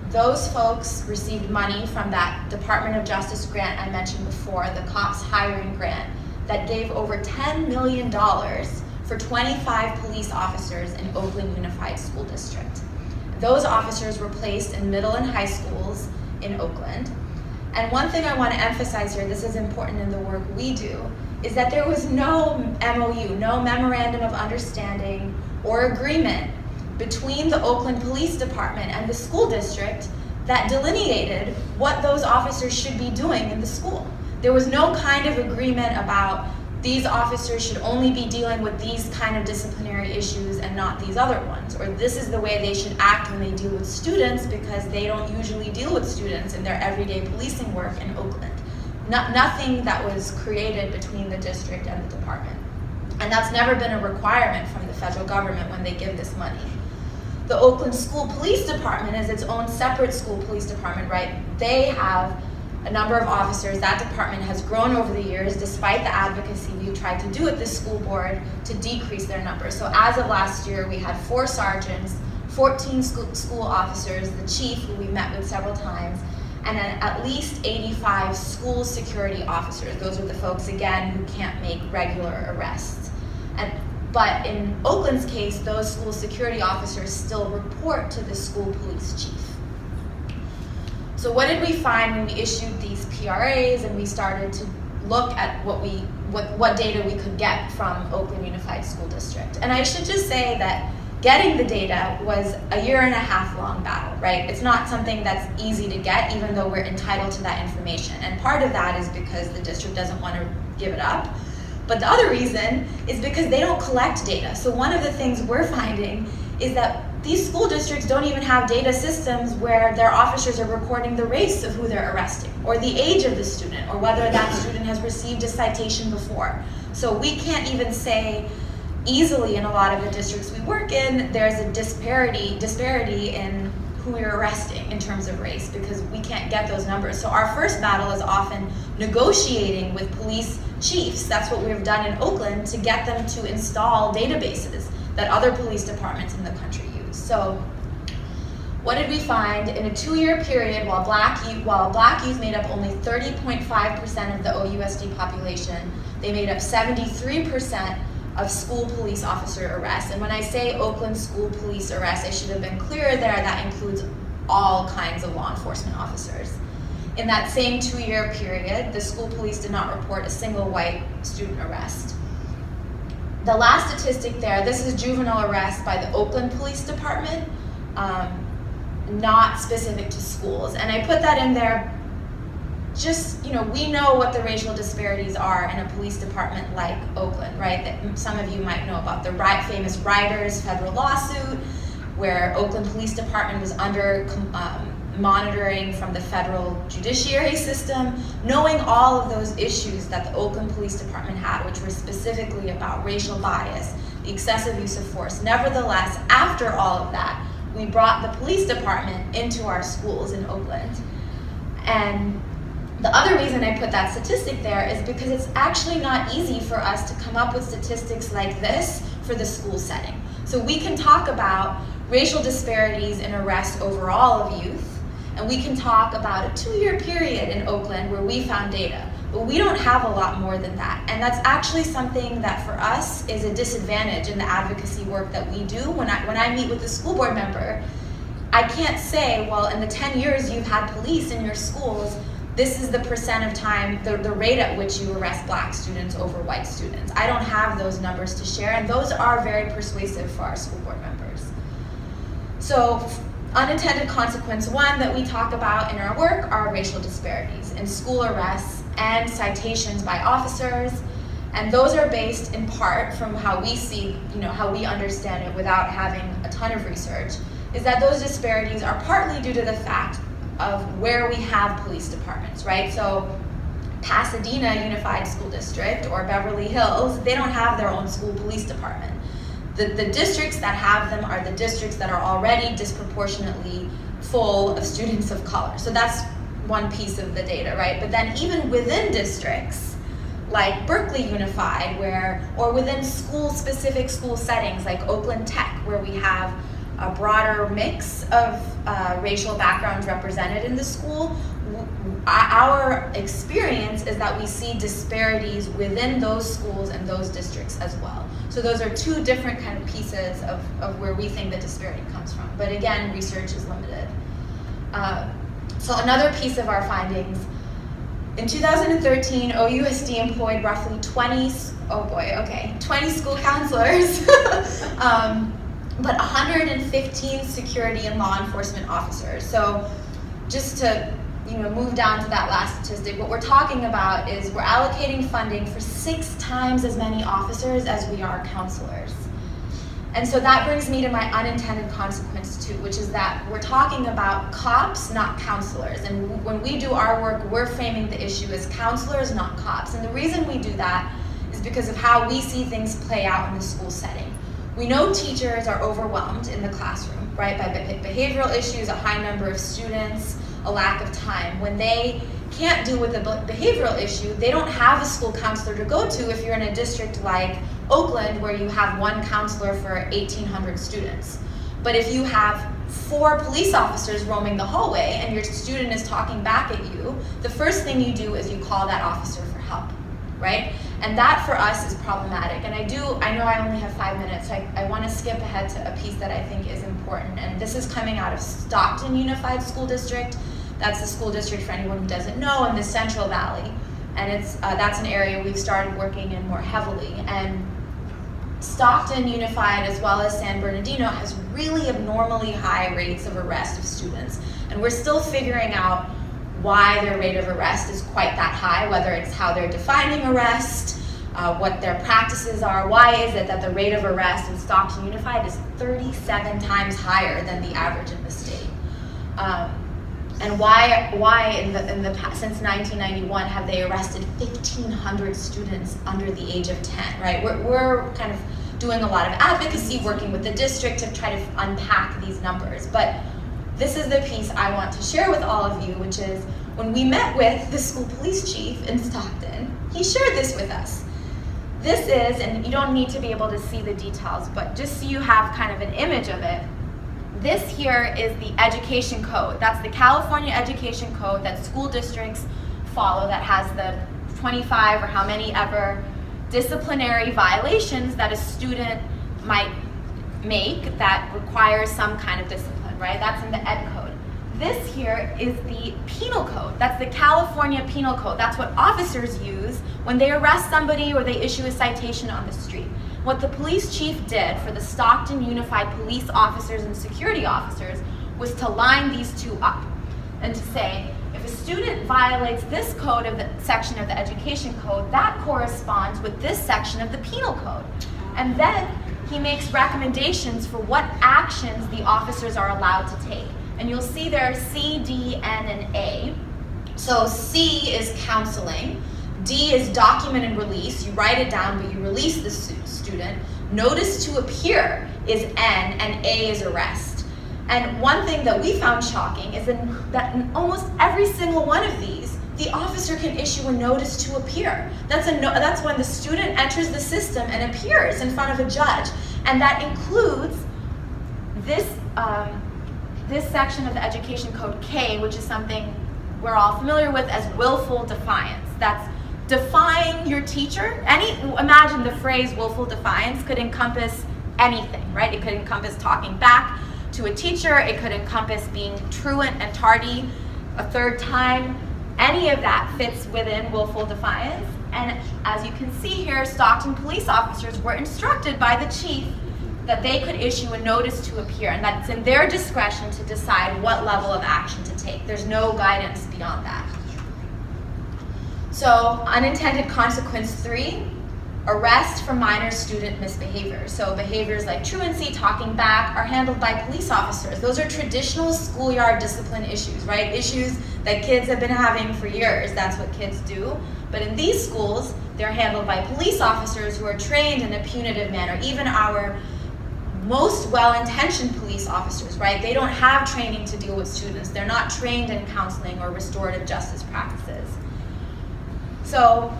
S4: Those folks received money from that Department of Justice grant I mentioned before, the COPS hiring grant, that gave over $10 million for 25 police officers in Oakland Unified School District. Those officers were placed in middle and high schools in Oakland. And one thing I want to emphasize here, this is important in the work we do, is that there was no MOU, no memorandum of understanding or agreement between the Oakland Police Department and the school district that delineated what those officers should be doing in the school. There was no kind of agreement about these officers should only be dealing with these kind of disciplinary issues and not these other ones, or this is the way they should act when they deal with students because they don't usually deal with students in their everyday policing work in Oakland. Nothing that was created between the district and the department. And that's never been a requirement from the federal government when they give this money. The Oakland School Police Department is its own separate school police department, right? They have a number of officers. That department has grown over the years despite the advocacy we've tried to do at the school board to decrease their numbers. So as of last year, we had 4 sergeants, 14 school officers, the chief, who we met with several times, and then at least 85 school security officers. Those are the folks, again, who can't make regular arrests. But in Oakland's case, those school security officers still report to the school police chief. So what did we find when we issued these PRAs and we started to look at what data we could get from Oakland Unified School District? And I should just say that getting the data was a 1.5-year long battle, right? It's not something that's easy to get, even though we're entitled to that information. And part of that is because the district doesn't want to give it up. But the other reason is because they don't collect data. So one of the things we're finding is that these school districts don't even have data systems where their officers are recording the race of who they're arresting, or the age of the student, or whether that student has received a citation before. So we can't even say easily in a lot of the districts we work in, there's a disparity in who we're arresting in terms of race, because we can't get those numbers. So our first battle is often negotiating with police chiefs. That's what we've done in Oakland, to get them to install databases that other police departments in the country use. So what did we find? In a 2-year period, while black youth made up only 30.5% of the OUSD population, they made up 73% of school police officer arrests. And when I say Oakland school police arrests, I should have been clearer there, that includes all kinds of law enforcement officers. In that same 2-year period, the school police did not report a single white student arrest. The last statistic there, this is juvenile arrests by the Oakland Police Department, not specific to schools. And I put that in there just, we know what the racial disparities are in a police department like Oakland, right? That some of you might know about the famous Riders federal lawsuit, where Oakland Police Department was under monitoring from the federal judiciary system, knowing all of those issues that the Oakland Police Department had, which were specifically about racial bias, the excessive use of force. Nevertheless, after all of that, we brought the police department into our schools in Oakland. And the other reason I put that statistic there is because it's actually not easy for us to come up with statistics like this for the school setting. So we can talk about racial disparities in arrests overall of youth, and we can talk about a 2-year period in Oakland where we found data, but we don't have a lot more than that. And that's actually something that for us is a disadvantage in the advocacy work that we do. When I meet with a school board member, I can't say, well, in the 10 years you've had police in your schools, this is the percent of time, the rate at which you arrest black students over white students. I don't have those numbers to share, and those are very persuasive for our school board members. So, unintended consequence 1 that we talk about in our work are racial disparities in school arrests and citations by officers. And those are based in part from how we see, how we understand it without having a ton of research, is that those disparities are partly due to the fact of where we have police departments, right? So Pasadena Unified School District or Beverly Hills, they don't have their own school police department. The districts that have them are the districts that are already disproportionately full of students of color. So that's one piece of the data, right? But then even within districts, like Berkeley Unified, or within specific school settings like Oakland Tech, where we have a broader mix of racial backgrounds represented in the school, our experience is that we see disparities within those schools and those districts as well. So those are 2 different kind of pieces of where we think the disparity comes from. But again, research is limited. So another piece of our findings, in 2013, OUSD employed roughly 20 school counselors, but 115 security and law enforcement officers. So just to move down to that last statistic, what we're talking about is we're allocating funding for 6 times as many officers as we are counselors. And so that brings me to my unintended consequence 2, which is that we're talking about cops, not counselors. And when we do our work, we're framing the issue as counselors, not cops. And the reason we do that is because of how we see things play out in the school setting. We know teachers are overwhelmed in the classroom, right, by behavioral issues, a high number of students, a lack of time. When they can't deal with a behavioral issue, they don't have a school counselor to go to if you're in a district like Oakland where you have 1 counselor for 1,800 students. But if you have 4 police officers roaming the hallway and your student is talking back at you, the first thing you do is you call that officer for help, right? And that for us is problematic. And I know I only have 5 minutes, so I want to skip ahead to a piece that I think is important. And this is coming out of Stockton Unified School District. That's the school district, for anyone who doesn't know, in the Central Valley. And that's an area we've started working in more heavily. And Stockton Unified, as well as San Bernardino, has really abnormally high rates of arrest of students. And we're still figuring out why their rate of arrest is quite that high, whether it's how they're defining arrest, what their practices are. Why is it that the rate of arrest in Stockton Unified is 37 times higher than the average in the state? And why in the past, since 1991, have they arrested 1,500 students under the age of 10, right? We're kind of doing a lot of advocacy, working with the district to try to unpack these numbers. But this is the piece I want to share with all of you, which is when we met with the school police chief in Stockton, he shared this with us. This is, and you don't need to be able to see the details, but just so you have kind of an image of it, this here is the education code. That's the California education code that school districts follow that has the 25 or how many ever disciplinary violations that a student might make that requires some kind of discipline, right? That's in the ed code. This here is the penal code. That's the California penal code. That's what officers use when they arrest somebody or they issue a citation on the street. What the police chief did for the Stockton Unified police officers and security officers was to line these two up and to say, if a student violates this code of the section of the education code, that corresponds with this section of the penal code. And then he makes recommendations for what actions the officers are allowed to take. And you'll see there are C, D, N, and A. So C is counseling. D is document and release. You write it down, but you release the student. Notice to appear is N, and A is arrest. And one thing that we found shocking is that in almost every single one of these, the officer can issue a notice to appear. That's when the student enters the system and appears in front of a judge. And that includes this section of the education code K, which is something we're all familiar with as willful defiance. That's defying your teacher. Imagine the phrase willful defiance could encompass anything, right? It could encompass talking back to a teacher. It could encompass being truant and tardy a third time. Any of that fits within willful defiance. And as you can see here, Stockton police officers were instructed by the chief that they could issue a notice to appear, and that it's in their discretion to decide what level of action to take. There's no guidance beyond that. So, unintended consequence 3, arrest for minor student misbehavior. So behaviors like truancy, talking back, are handled by police officers. Those are traditional schoolyard discipline issues, right? Issues that kids have been having for years. That's what kids do. But in these schools, they're handled by police officers who are trained in a punitive manner. Even our most well-intentioned police officers, right? They don't have training to deal with students. They're not trained in counseling or restorative justice practices. So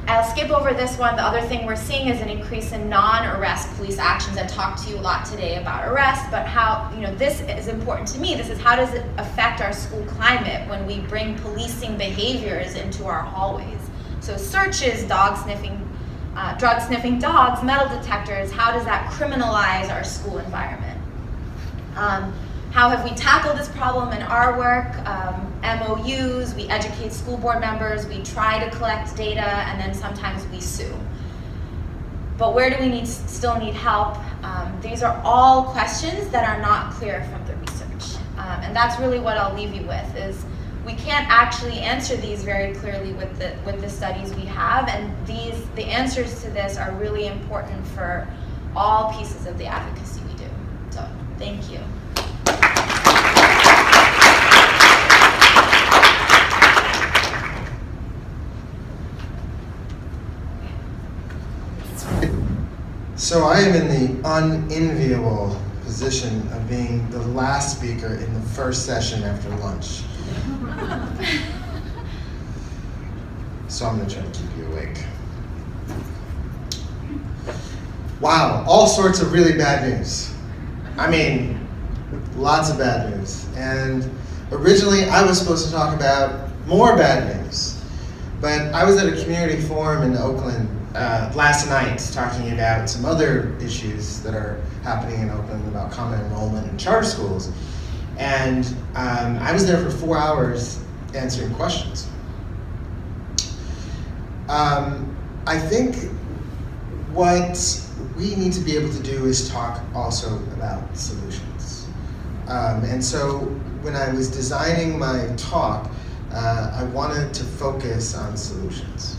S4: I'll skip over this one. The other thing we're seeing is an increase in non-arrest police actions. I've talked to you a lot today about arrest, but how, this is important to me. This is how does it affect our school climate when we bring policing behaviors into our hallways? So searches, drug sniffing dogs, metal detectors, how does that criminalize our school environment? How have we tackled this problem in our work? MOUs, we educate school board members, we try to collect data, and then sometimes we sue. But where do we still need help? These are all questions that are not clear from the research. And that's really what I'll leave you with, is we can't actually answer these very clearly with the studies we have, and the answers to this are really important for all pieces of the advocacy we do. So, thank you.
S5: So I am in the unenviable position of being the last speaker in the first session after lunch. So I'm going to try to keep you awake. Wow, all sorts of really bad news. I mean, lots of bad news. And originally I was supposed to talk about more bad news. But I was at a community forum in Oakland last night talking about some other issues that are happening in Oakland about common enrollment in charter schools. And I was there for 4 hours answering questions. I think what we need to be able to do is talk also about solutions. And so when I was designing my talk, I wanted to focus on solutions.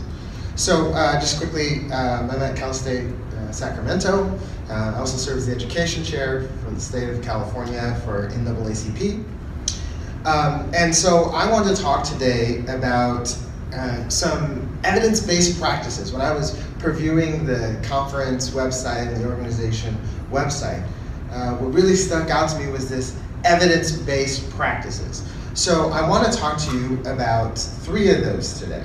S5: So just quickly, I'm at Cal State Sacramento. I also serve as the education chair for the state of California for NAACP. And so I want to talk today about some evidence-based practices. When I was previewing the conference website and the organization website, what really stuck out to me was this evidence-based practices. So I want to talk to you about 3 of those today.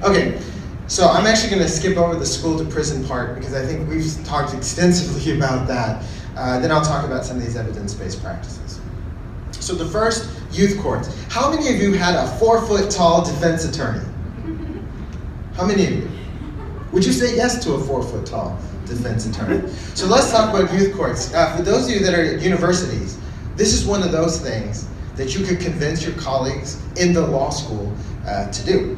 S5: Okay, so I'm actually going to skip over the school to prison part because I think we've talked extensively about that. Then I'll talk about some of these evidence-based practices. So the first, youth courts. How many of you had a 4-foot-tall defense attorney? How many of you? Would you say yes to a 4-foot-tall defense attorney? So let's talk about youth courts. For those of you that are at universities, this is one of those things that you could convince your colleagues in the law school to do.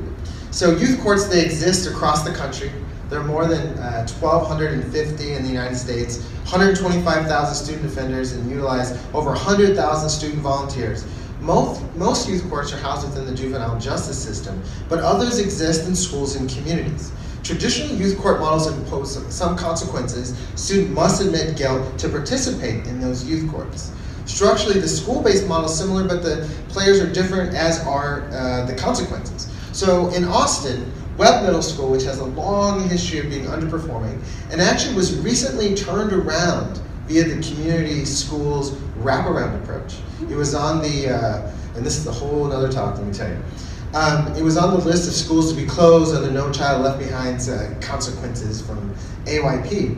S5: So youth courts, they exist across the country. There are more than 1,250 in the United States, 125,000 student defenders, and utilize over 100,000 student volunteers. Most youth courts are housed within the juvenile justice system, but others exist in schools and communities. Traditional youth court models impose some consequences. Students must admit guilt to participate in those youth courts. Structurally, the school-based model is similar, but the players are different, as are the consequences. So in Austin, Webb Middle School, which has a long history of being underperforming, and actually was recently turned around via the community schools wraparound approach. It was on the, and this is a whole other talk, let me tell you. It was on the list of schools to be closed under No Child Left Behind's consequences from AYP.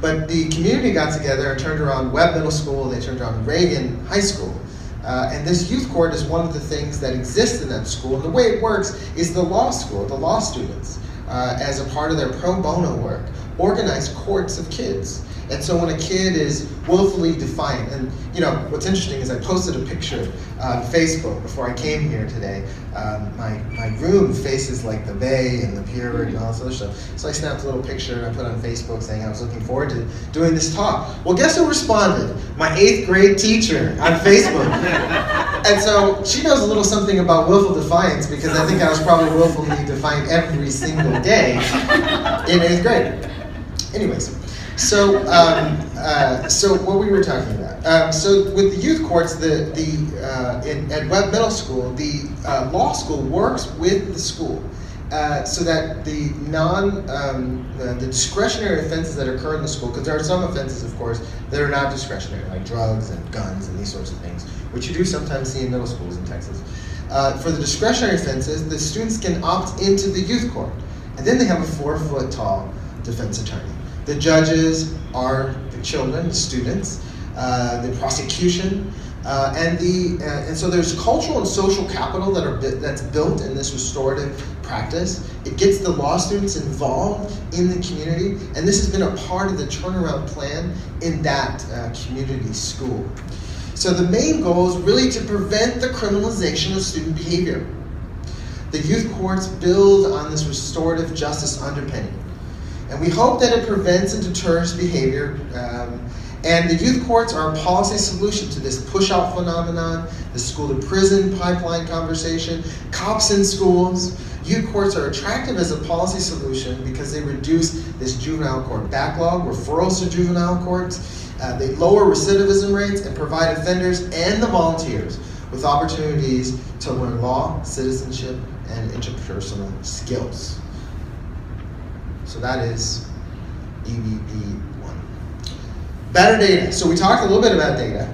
S5: But the community got together and turned around Webb Middle School, they turned around Reagan High School. And this youth court is one of the things that exists in that school. And the way it works is the law school, the law students, as a part of their pro bono work, organize courts of kids. And so when a kid is willfully defiant, and you know, what's interesting is I posted a picture on Facebook before I came here today. My room faces like the bay and the pier and all this other stuff. So I snapped a little picture and I put on Facebook saying I was looking forward to doing this talk. Well, guess who responded? My 8th grade teacher on Facebook. And so she knows a little something about willful defiance because I think I was probably willfully defiant every single day in 8th grade. Anyways. So, so what we were talking about. So with the youth courts, at Webb Middle School, the law school works with the school so that the the discretionary offenses that occur in the school, because there are some offenses, of course, that are not discretionary, like drugs and guns and these sorts of things, which you do sometimes see in middle schools in Texas. For the discretionary offenses, the students can opt into the youth court, and then they have a 4-foot-tall defense attorney. The judges are the children, the students, the prosecution, and so there's cultural and social capital that's built in this restorative practice. It gets the law students involved in the community, and this has been a part of the turnaround plan in that community school. So the main goal is really to prevent the criminalization of student behavior. The youth courts build on this restorative justice underpinning. And we hope that it prevents and deters behavior. And the youth courts are a policy solution to this push-out phenomenon, the school-to-prison pipeline conversation, cops in schools. Youth courts are attractive as a policy solution because they reduce this juvenile court backlog, referrals to juvenile courts. They lower recidivism rates and provide offenders and the volunteers with opportunities to learn law, citizenship, and interpersonal skills. So that is EBP 1. Better data. So we talked a little bit about data.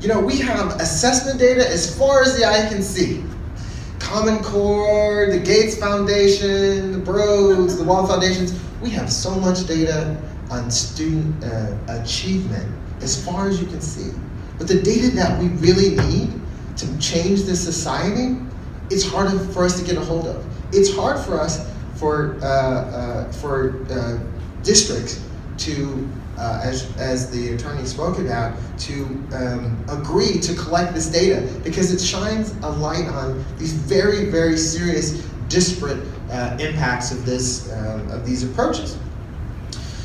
S5: You know, we have assessment data as far as the eye can see. Common Core, the Gates Foundation, the Broads, the Wall Foundations. We have so much data on student achievement as far as you can see. But the data that we really need to change this society, it's harder for us to get a hold of. It's hard for us for districts to, as the attorney spoke about, to agree to collect this data because it shines a light on these very, very serious disparate impacts of these approaches.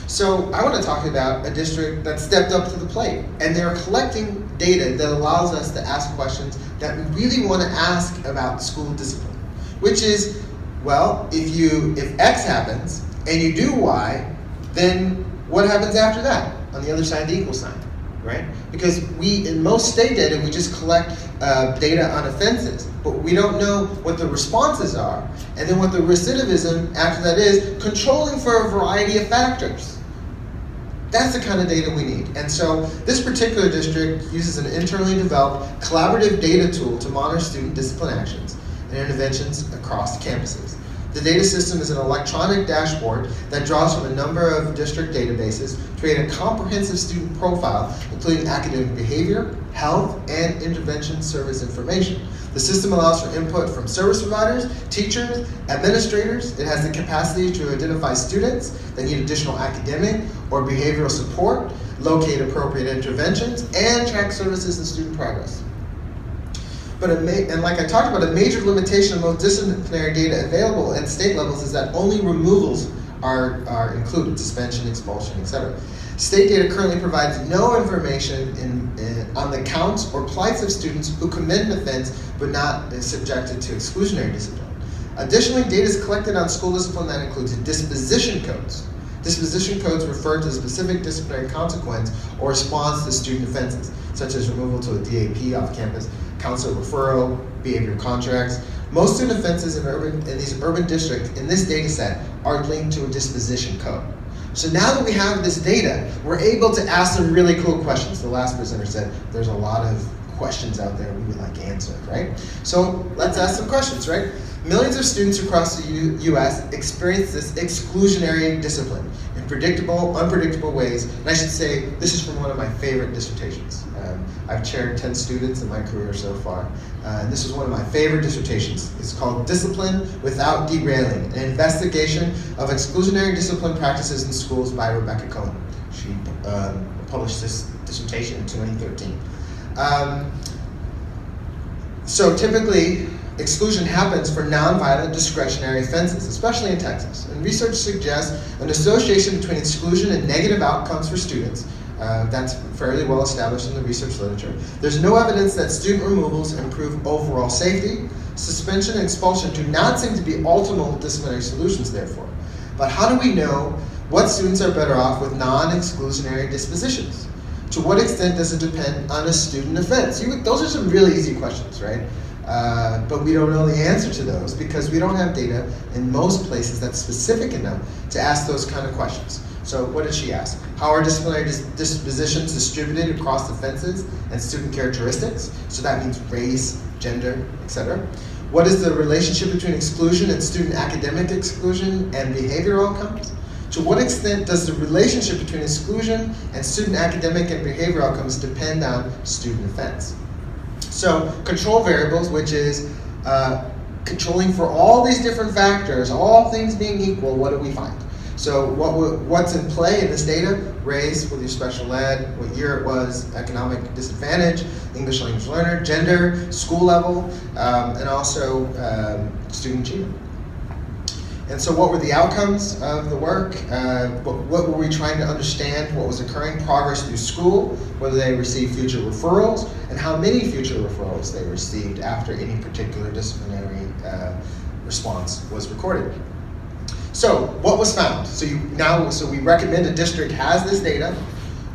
S5: So I want to talk about a district that stepped up to the plate, and they're collecting data that allows us to ask questions that we really want to ask about school discipline, which is, Well, if X happens and you do Y, then what happens after that on the other side of the equal sign, right? Because in most state data, we just collect data on offenses, but we don't know what the responses are, and then what the recidivism after that is, controlling for a variety of factors. That's the kind of data we need. And so this particular district uses an internally developed collaborative data tool to monitor student discipline actions and interventions across campuses. The data system is an electronic dashboard that draws from a number of district databases to create a comprehensive student profile, including academic behavior, health, and intervention service information. The system allows for input from service providers, teachers, administrators. It has the capacity to identify students that need additional academic or behavioral support, locate appropriate interventions, and track services and student progress. And like I talked about, a major limitation of most disciplinary data available at state levels is that only removals are included, suspension, expulsion, etc. State data currently provides no information on the counts or plights of students who commit an offense but not subjected to exclusionary discipline. Additionally, data is collected on school discipline that includes disposition codes. Disposition codes refer to a specific disciplinary consequence or response to student offenses, such as removal to a DAP off campus, counselor referral, behavior contracts. Most student offenses in these urban districts in this data set are linked to a disposition code. So now that we have this data, we're able to ask some really cool questions. The last presenter said there's a lot of questions out there we would like answered, right? So let's ask some questions, right? Millions of students across the U.S. experience this exclusionary discipline in predictable, unpredictable ways. And I should say, this is from one of my favorite dissertations. I've chaired 10 students in my career so far. And this is one of my favorite dissertations. It's called Discipline Without Derailing, an investigation of exclusionary discipline practices in schools by Rebecca Cohen. She published this dissertation in 2013. So typically, exclusion happens for nonviolent discretionary offenses, especially in Texas. And research suggests an association between exclusion and negative outcomes for students. That's fairly well established in the research literature. There's no evidence that student removals improve overall safety. Suspension and expulsion do not seem to be optimal disciplinary solutions, therefore. But how do we know what students are better off with non-exclusionary dispositions? To what extent does it depend on a student offense? Those are some really easy questions, right? But we don't know the answer to those because we don't have data in most places that's specific enough to ask those kind of questions. So what did she ask? How are disciplinary dispositions distributed across offenses and student characteristics? So that means race, gender, etc. What is the relationship between exclusion and student academic exclusion and behavioral outcomes? To what extent does the relationship between exclusion and student academic and behavioral outcomes depend on student offense? So control variables, which is controlling for all these different factors, all things being equal, what do we find? So what's in play in this data? Race, whether you're special ed, what year it was, economic disadvantage, English language learner, gender, school level, and also student achievement. And so what were the outcomes of the work? What were we trying to understand? What was occurring? Progress through school, whether they received future referrals, and how many future referrals they received after any particular disciplinary response was recorded. So what was found? So we recommend a district has this data.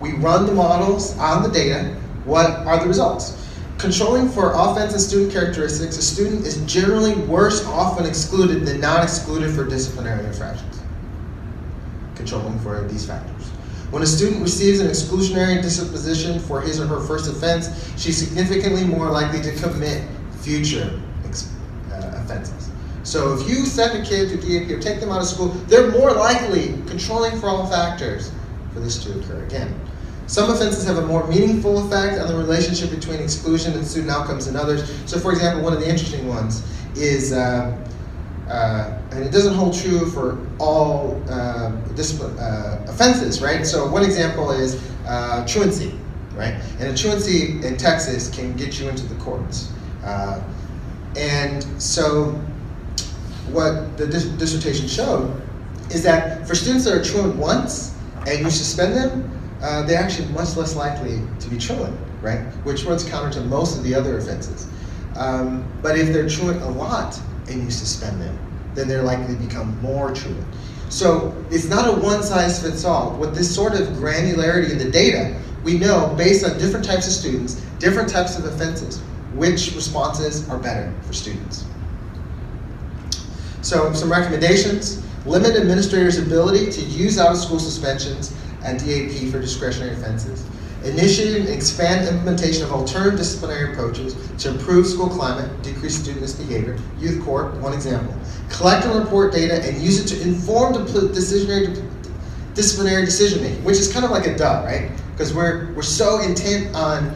S5: We run the models on the data. What are the results? Controlling for offense and student characteristics, a student is generally worse off when excluded than not excluded for disciplinary infractions. Controlling for these factors. When a student receives an exclusionary disposition for his or her first offense, she's significantly more likely to commit future offenses. So if you send a kid to DAP or take them out of school, they're more likely, controlling for all factors, for this to occur again. Some offenses have a more meaningful effect on the relationship between exclusion and student outcomes than others. So for example, one of the interesting ones is, and it doesn't hold true for all offenses, right? So one example is truancy, right? And a truancy in Texas can get you into the courts. And so what the dissertation showed is that for students that are truant once and you suspend them, they're actually much less likely to be truant, right? Which runs counter to most of the other offenses. But if they're truant a lot and you suspend them, then they're likely to become more truant. So it's not a one-size-fits-all. With this sort of granularity in the data, we know, based on different types of students, different types of offenses, which responses are better for students. So some recommendations: limit administrators' ability to use out-of-school suspensions and DAP for discretionary offenses. Initiate and expand implementation of alternative disciplinary approaches to improve school climate, decrease student misbehavior. Youth court, one example. Collect and report data and use it to inform disciplinary decision making, which is kind of like a duh, right? Because we're so intent on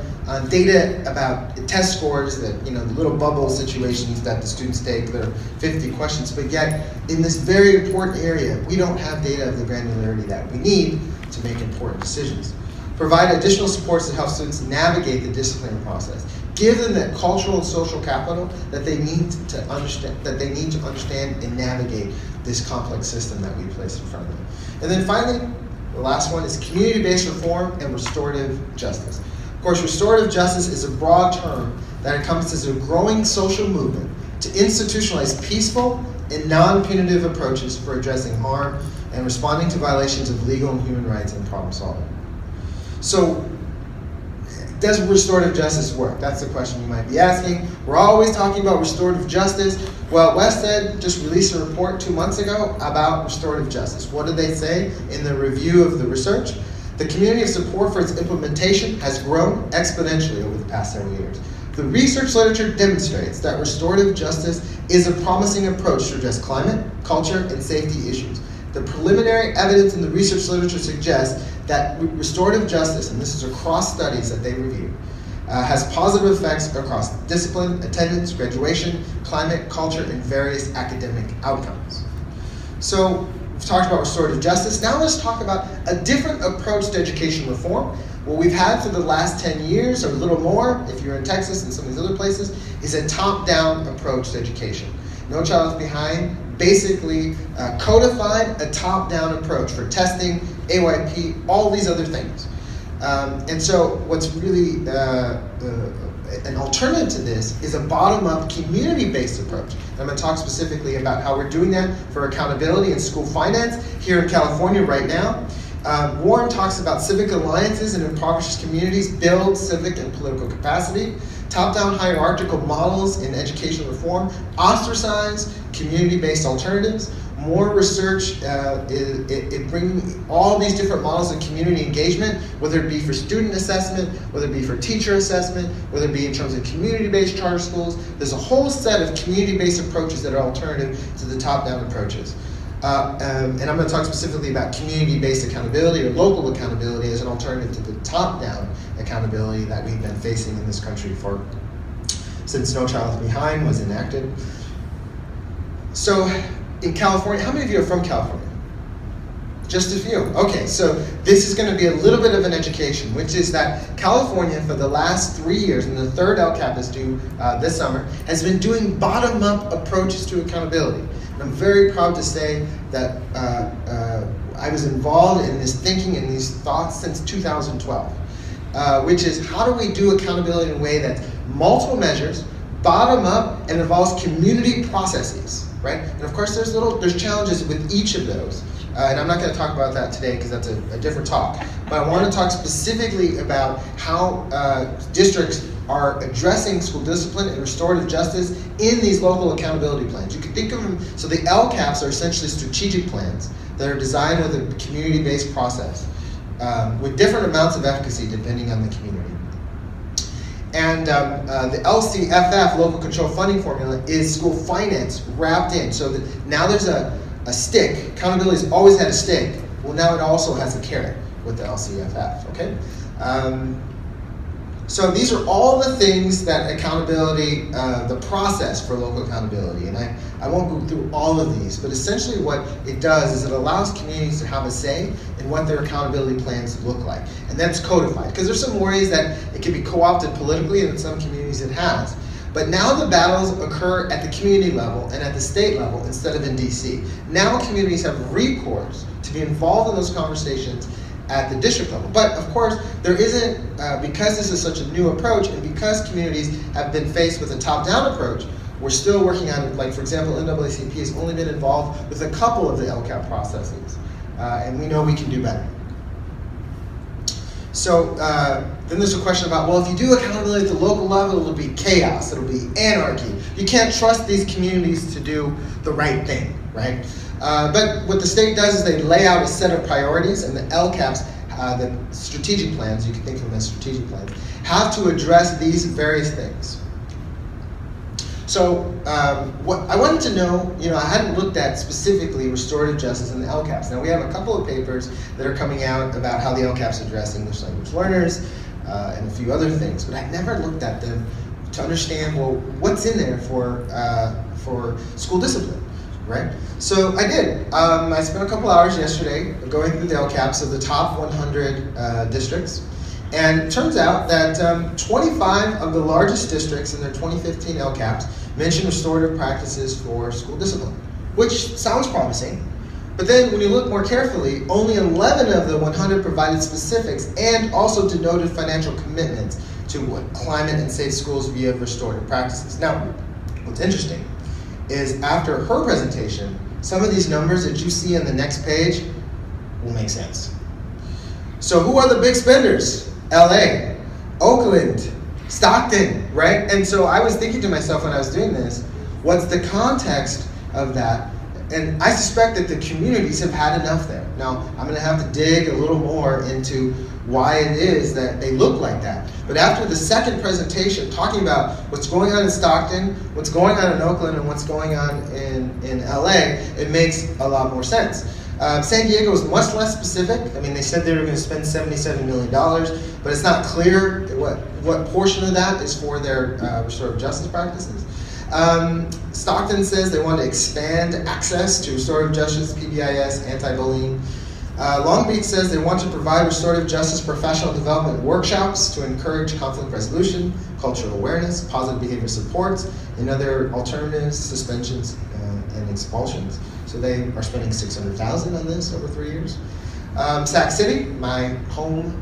S5: data about test scores that, the little bubble situations that the students take, there are 50 questions, but yet in this very important area, we don't have data of the granularity that we need to make important decisions. Provide additional supports to help students navigate the disciplinary process. Give them that cultural and social capital that they need to understand and navigate this complex system that we place in front of them. And then finally, the last one is community-based reform and restorative justice. Of course, restorative justice is a broad term that encompasses a growing social movement to institutionalize peaceful and non-punitive approaches for addressing harm and responding to violations of legal and human rights and problem solving. So, does restorative justice work? That's the question you might be asking. We're always talking about restorative justice. Well, WestEd just released a report 2 months ago about restorative justice. What did they say in the review of the research? The community of support for its implementation has grown exponentially over the past several years. The research literature demonstrates that restorative justice is a promising approach to address climate, culture, and safety issues. The preliminary evidence in the research literature suggests that restorative justice, and this is across studies that they reviewed, has positive effects across discipline, attendance, graduation, climate, culture, and various academic outcomes. So we've talked about restorative justice. Now let's talk about a different approach to education reform. What we've had for the last 10 years or a little more, if you're in Texas and some of these other places, is a top-down approach to education. No Child Left Behind basically codified a top-down approach for testing, AYP, all these other things. And so what's really an alternative to this is a bottom-up community-based approach. And I'm going to talk specifically about how we're doing that for accountability and school finance here in California right now. Warren talks about civic alliances in impoverished communities build civic and political capacity. Top-down hierarchical models in education reform ostracize community-based alternatives. More research, it brings all these different models of community engagement, whether it be for student assessment, whether it be for teacher assessment, whether it be in terms of community-based charter schools. There's a whole set of community-based approaches that are alternative to the top-down approaches. And I'm going to talk specifically about community-based accountability or local accountability as an alternative to the top-down accountability that we've been facing in this country since No Child Left Behind was enacted. So in California, how many of you are from California? Just a few. Okay, so this is going to be a little bit of an education, which is that California for the last 3 years, and the third LCAP is due this summer, has been doing bottom-up approaches to accountability. I'm very proud to say that I was involved in this thinking and these thoughts since 2012, which is how do we do accountability in a way that's multiple measures, bottom up, and involves community processes, right? And of course there's challenges with each of those. And I'm not going to talk about that today because that's a different talk. But I want to talk specifically about how districts are addressing school discipline and restorative justice in these local accountability plans. You can think of them, so the LCAPs are essentially strategic plans that are designed with a community-based process with different amounts of efficacy depending on the community. And the LCFF, local control funding formula, is school finance wrapped in. So that now there's a stick. Accountability has always had a stick. Well, now it also has a carrot with the LCFF, okay? So these are all the things that accountability, the process for local accountability, and I won't go through all of these, but essentially what it does is it allows communities to have a say in what their accountability plans look like. And that's codified, because there's some ways that it can be co-opted politically, and in some communities it has. But now the battles occur at the community level and at the state level instead of in DC. Now communities have recourse to be involved in those conversations at the district level. But of course, there isn't, because this is such a new approach and because communities have been faced with a top-down approach, we're still working on, like for example, NAACP has only been involved with a couple of the LCAP processes, and we know we can do better. So then there's a question about, well, if you do accountability at the local level, it'll be chaos, it'll be anarchy. You can't trust these communities to do the right thing, right? But what the state does is they lay out a set of priorities, and the LCAPs, the strategic plans, you can think of them as strategic plans, have to address these various things. So what I wanted to know, I hadn't looked at specifically restorative justice and the LCAPs. Now we have a couple of papers that are coming out about how the LCAPs address English language learners and a few other things, but I never looked at them to understand, well, what's in there for school discipline, right? So I did. I spent a couple hours yesterday going through the LCAPs of the top 100 districts. And it turns out that 25 of the largest districts in their 2015 LCAPs mention restorative practices for school discipline, which sounds promising. But then when you look more carefully, only 11 of the 100 provided specifics and also denoted financial commitments to what climate and safe schools via restorative practices. Now, what's interesting is after her presentation, some of these numbers that you see on the next page will make sense. So who are the big spenders? LA, Oakland, Stockton, right? And so I was thinking to myself when I was doing this, what's the context of that? And I suspect that the communities have had enough there. Now, I'm gonna have to dig a little more into why it is that they look like that. But after the second presentation, talking about what's going on in Stockton, what's going on in Oakland, and what's going on in LA, it makes a lot more sense. San Diego is much less specific. I mean, they said they were going to spend $77 million, but it's not clear what portion of that is for their restorative justice practices. Stockton says they want to expand access to restorative justice, PBIS, anti-bullying. Long Beach says they want to provide restorative justice professional development workshops to encourage conflict resolution, cultural awareness, positive behavior supports, and other alternatives, suspensions, and expulsions. So they are spending $600,000 on this over 3 years. Sac City, my home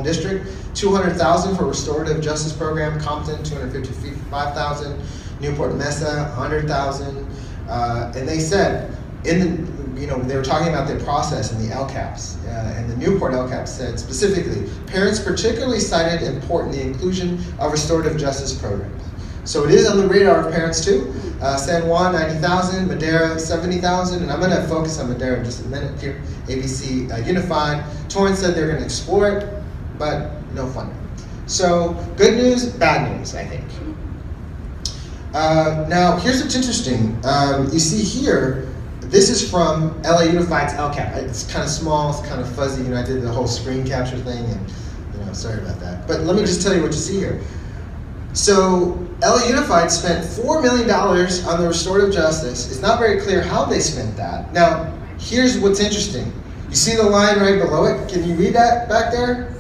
S5: district, $200,000 for restorative justice program. Compton, $255,000. Newport Mesa, $100,000. And they said they were talking about their process in the LCAPs, and the Newport LCAP said specifically, parents particularly cited the inclusion of restorative justice programs. So it is on the radar of parents too. San Juan, $90,000, Madera, $70,000, and I'm going to focus on Madera in just a minute here. ABC Unified. Torrance said they're going to explore it, but no funding. So good news, bad news, I think. Now, here's what's interesting. You see here, this is from LA Unified's LCAP. It's kind of small, it's kind of fuzzy. I did the whole screen capture thing, and sorry about that. But let me just tell you what you see here. So LA Unified spent $4 million on the restorative justice. It's not very clear how they spent that. Now, here's what's interesting. You see the line right below it? Can you read that back there?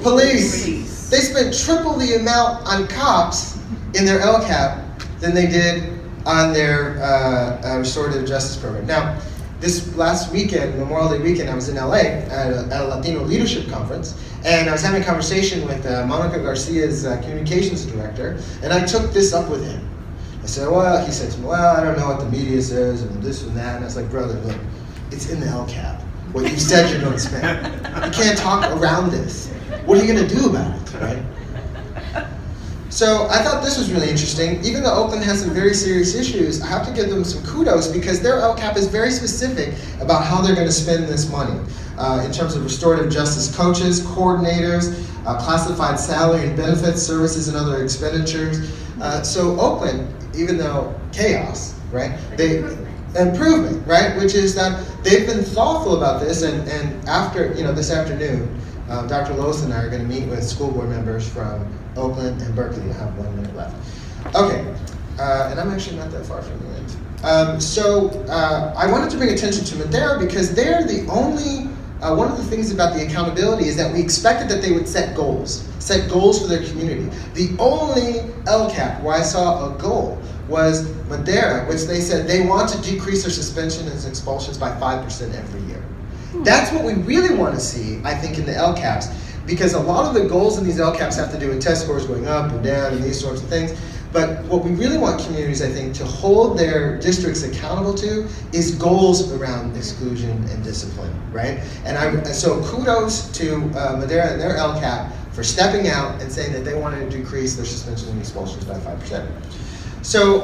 S5: Police. They spent triple the amount on cops in their LCAP than they did on their restorative justice program. Now, this last weekend, Memorial Day weekend, I was in LA at a Latino leadership conference, and I was having a conversation with Monica Garcia's communications director, and I took this up with him. I said, he said to me, I don't know what the media says, and this and that, and I was like, brother, look, it's in the LCAP. What you said you're going to spend. You can't talk around this. What are you going to do about it, right? So I thought this was really interesting. Even though Oakland has some very serious issues, I have to give them some kudos because their LCAP is very specific about how they're going to spend this money in terms of restorative justice coaches, coordinators, classified salary and benefits, services, and other expenditures. So Oakland, even though chaos, right? Improvement, right? Which is that they've been thoughtful about this, and after, this afternoon, Dr. Losen and I are going to meet with school board members from Oakland and Berkeley. I have 1 minute left. Okay, and I'm actually not that far from the end. I wanted to bring attention to Madera because they're the only, one of the things about the accountability is that we expected that they would set goals for their community. The only LCAP where I saw a goal was Madera, which they said they want to decrease their suspension and expulsions by 5% every year. That's what we really want to see, I think, in the LCAPs, because a lot of the goals in these LCAPs have to do with test scores going up or down and these sorts of things. But what we really want communities, I think, to hold their districts accountable to is goals around exclusion and discipline, right? And so kudos to Madera and their LCAP for stepping out and saying that they wanted to decrease their suspensions and expulsions by 5%. So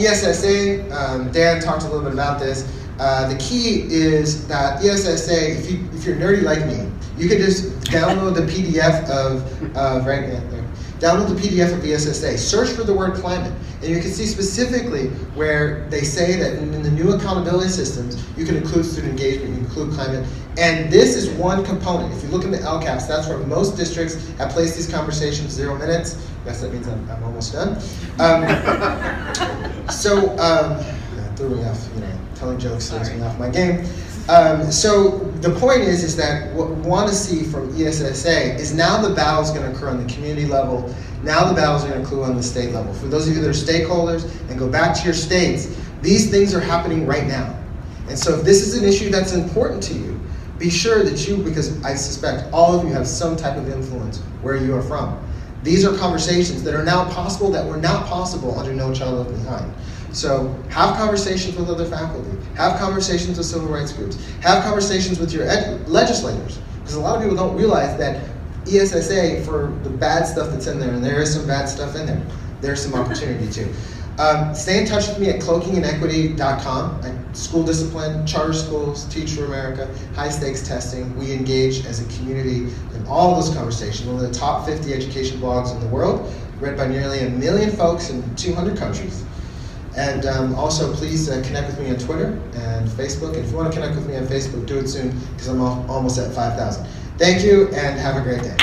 S5: ESSA, Dan talked a little bit about this. The key is that ESSA, if you're nerdy like me, you can just download the PDF of right there. Download the PDF of ESSA, search for the word climate, and you can see specifically where they say that in the new accountability systems, you can include student engagement, you can include climate, and this is one component. If you look in the LCAPs, that's where most districts have placed these conversations 0 minutes. I guess that means I'm almost done. That threw me off, telling jokes throws me off my game. So the point is that what we want to see from ESSA is now the battle is going to occur on the community level. Now the battles are going to occur on the state level. For those of you that are stakeholders and go back to your states, these things are happening right now. And so if this is an issue that's important to you, be sure that because I suspect all of you have some type of influence where you are from. These are conversations that are now possible that were not possible under No Child Left Behind. So have conversations with other faculty, have conversations with civil rights groups, have conversations with your legislators, because a lot of people don't realize that ESSA, for the bad stuff that's in there, and there is some bad stuff in there, there's some opportunity too. Stay in touch with me at cloakinginequity.com. School discipline, charter schools, Teach for America, high stakes testing. We engage as a community in all of those conversations. One of the top 50 education blogs in the world, read by nearly 1 million folks in 200 countries. And also, please connect with me on Twitter and Facebook. And if you want to connect with me on Facebook, do it soon, because I'm almost at 5,000. Thank you, and have a great day.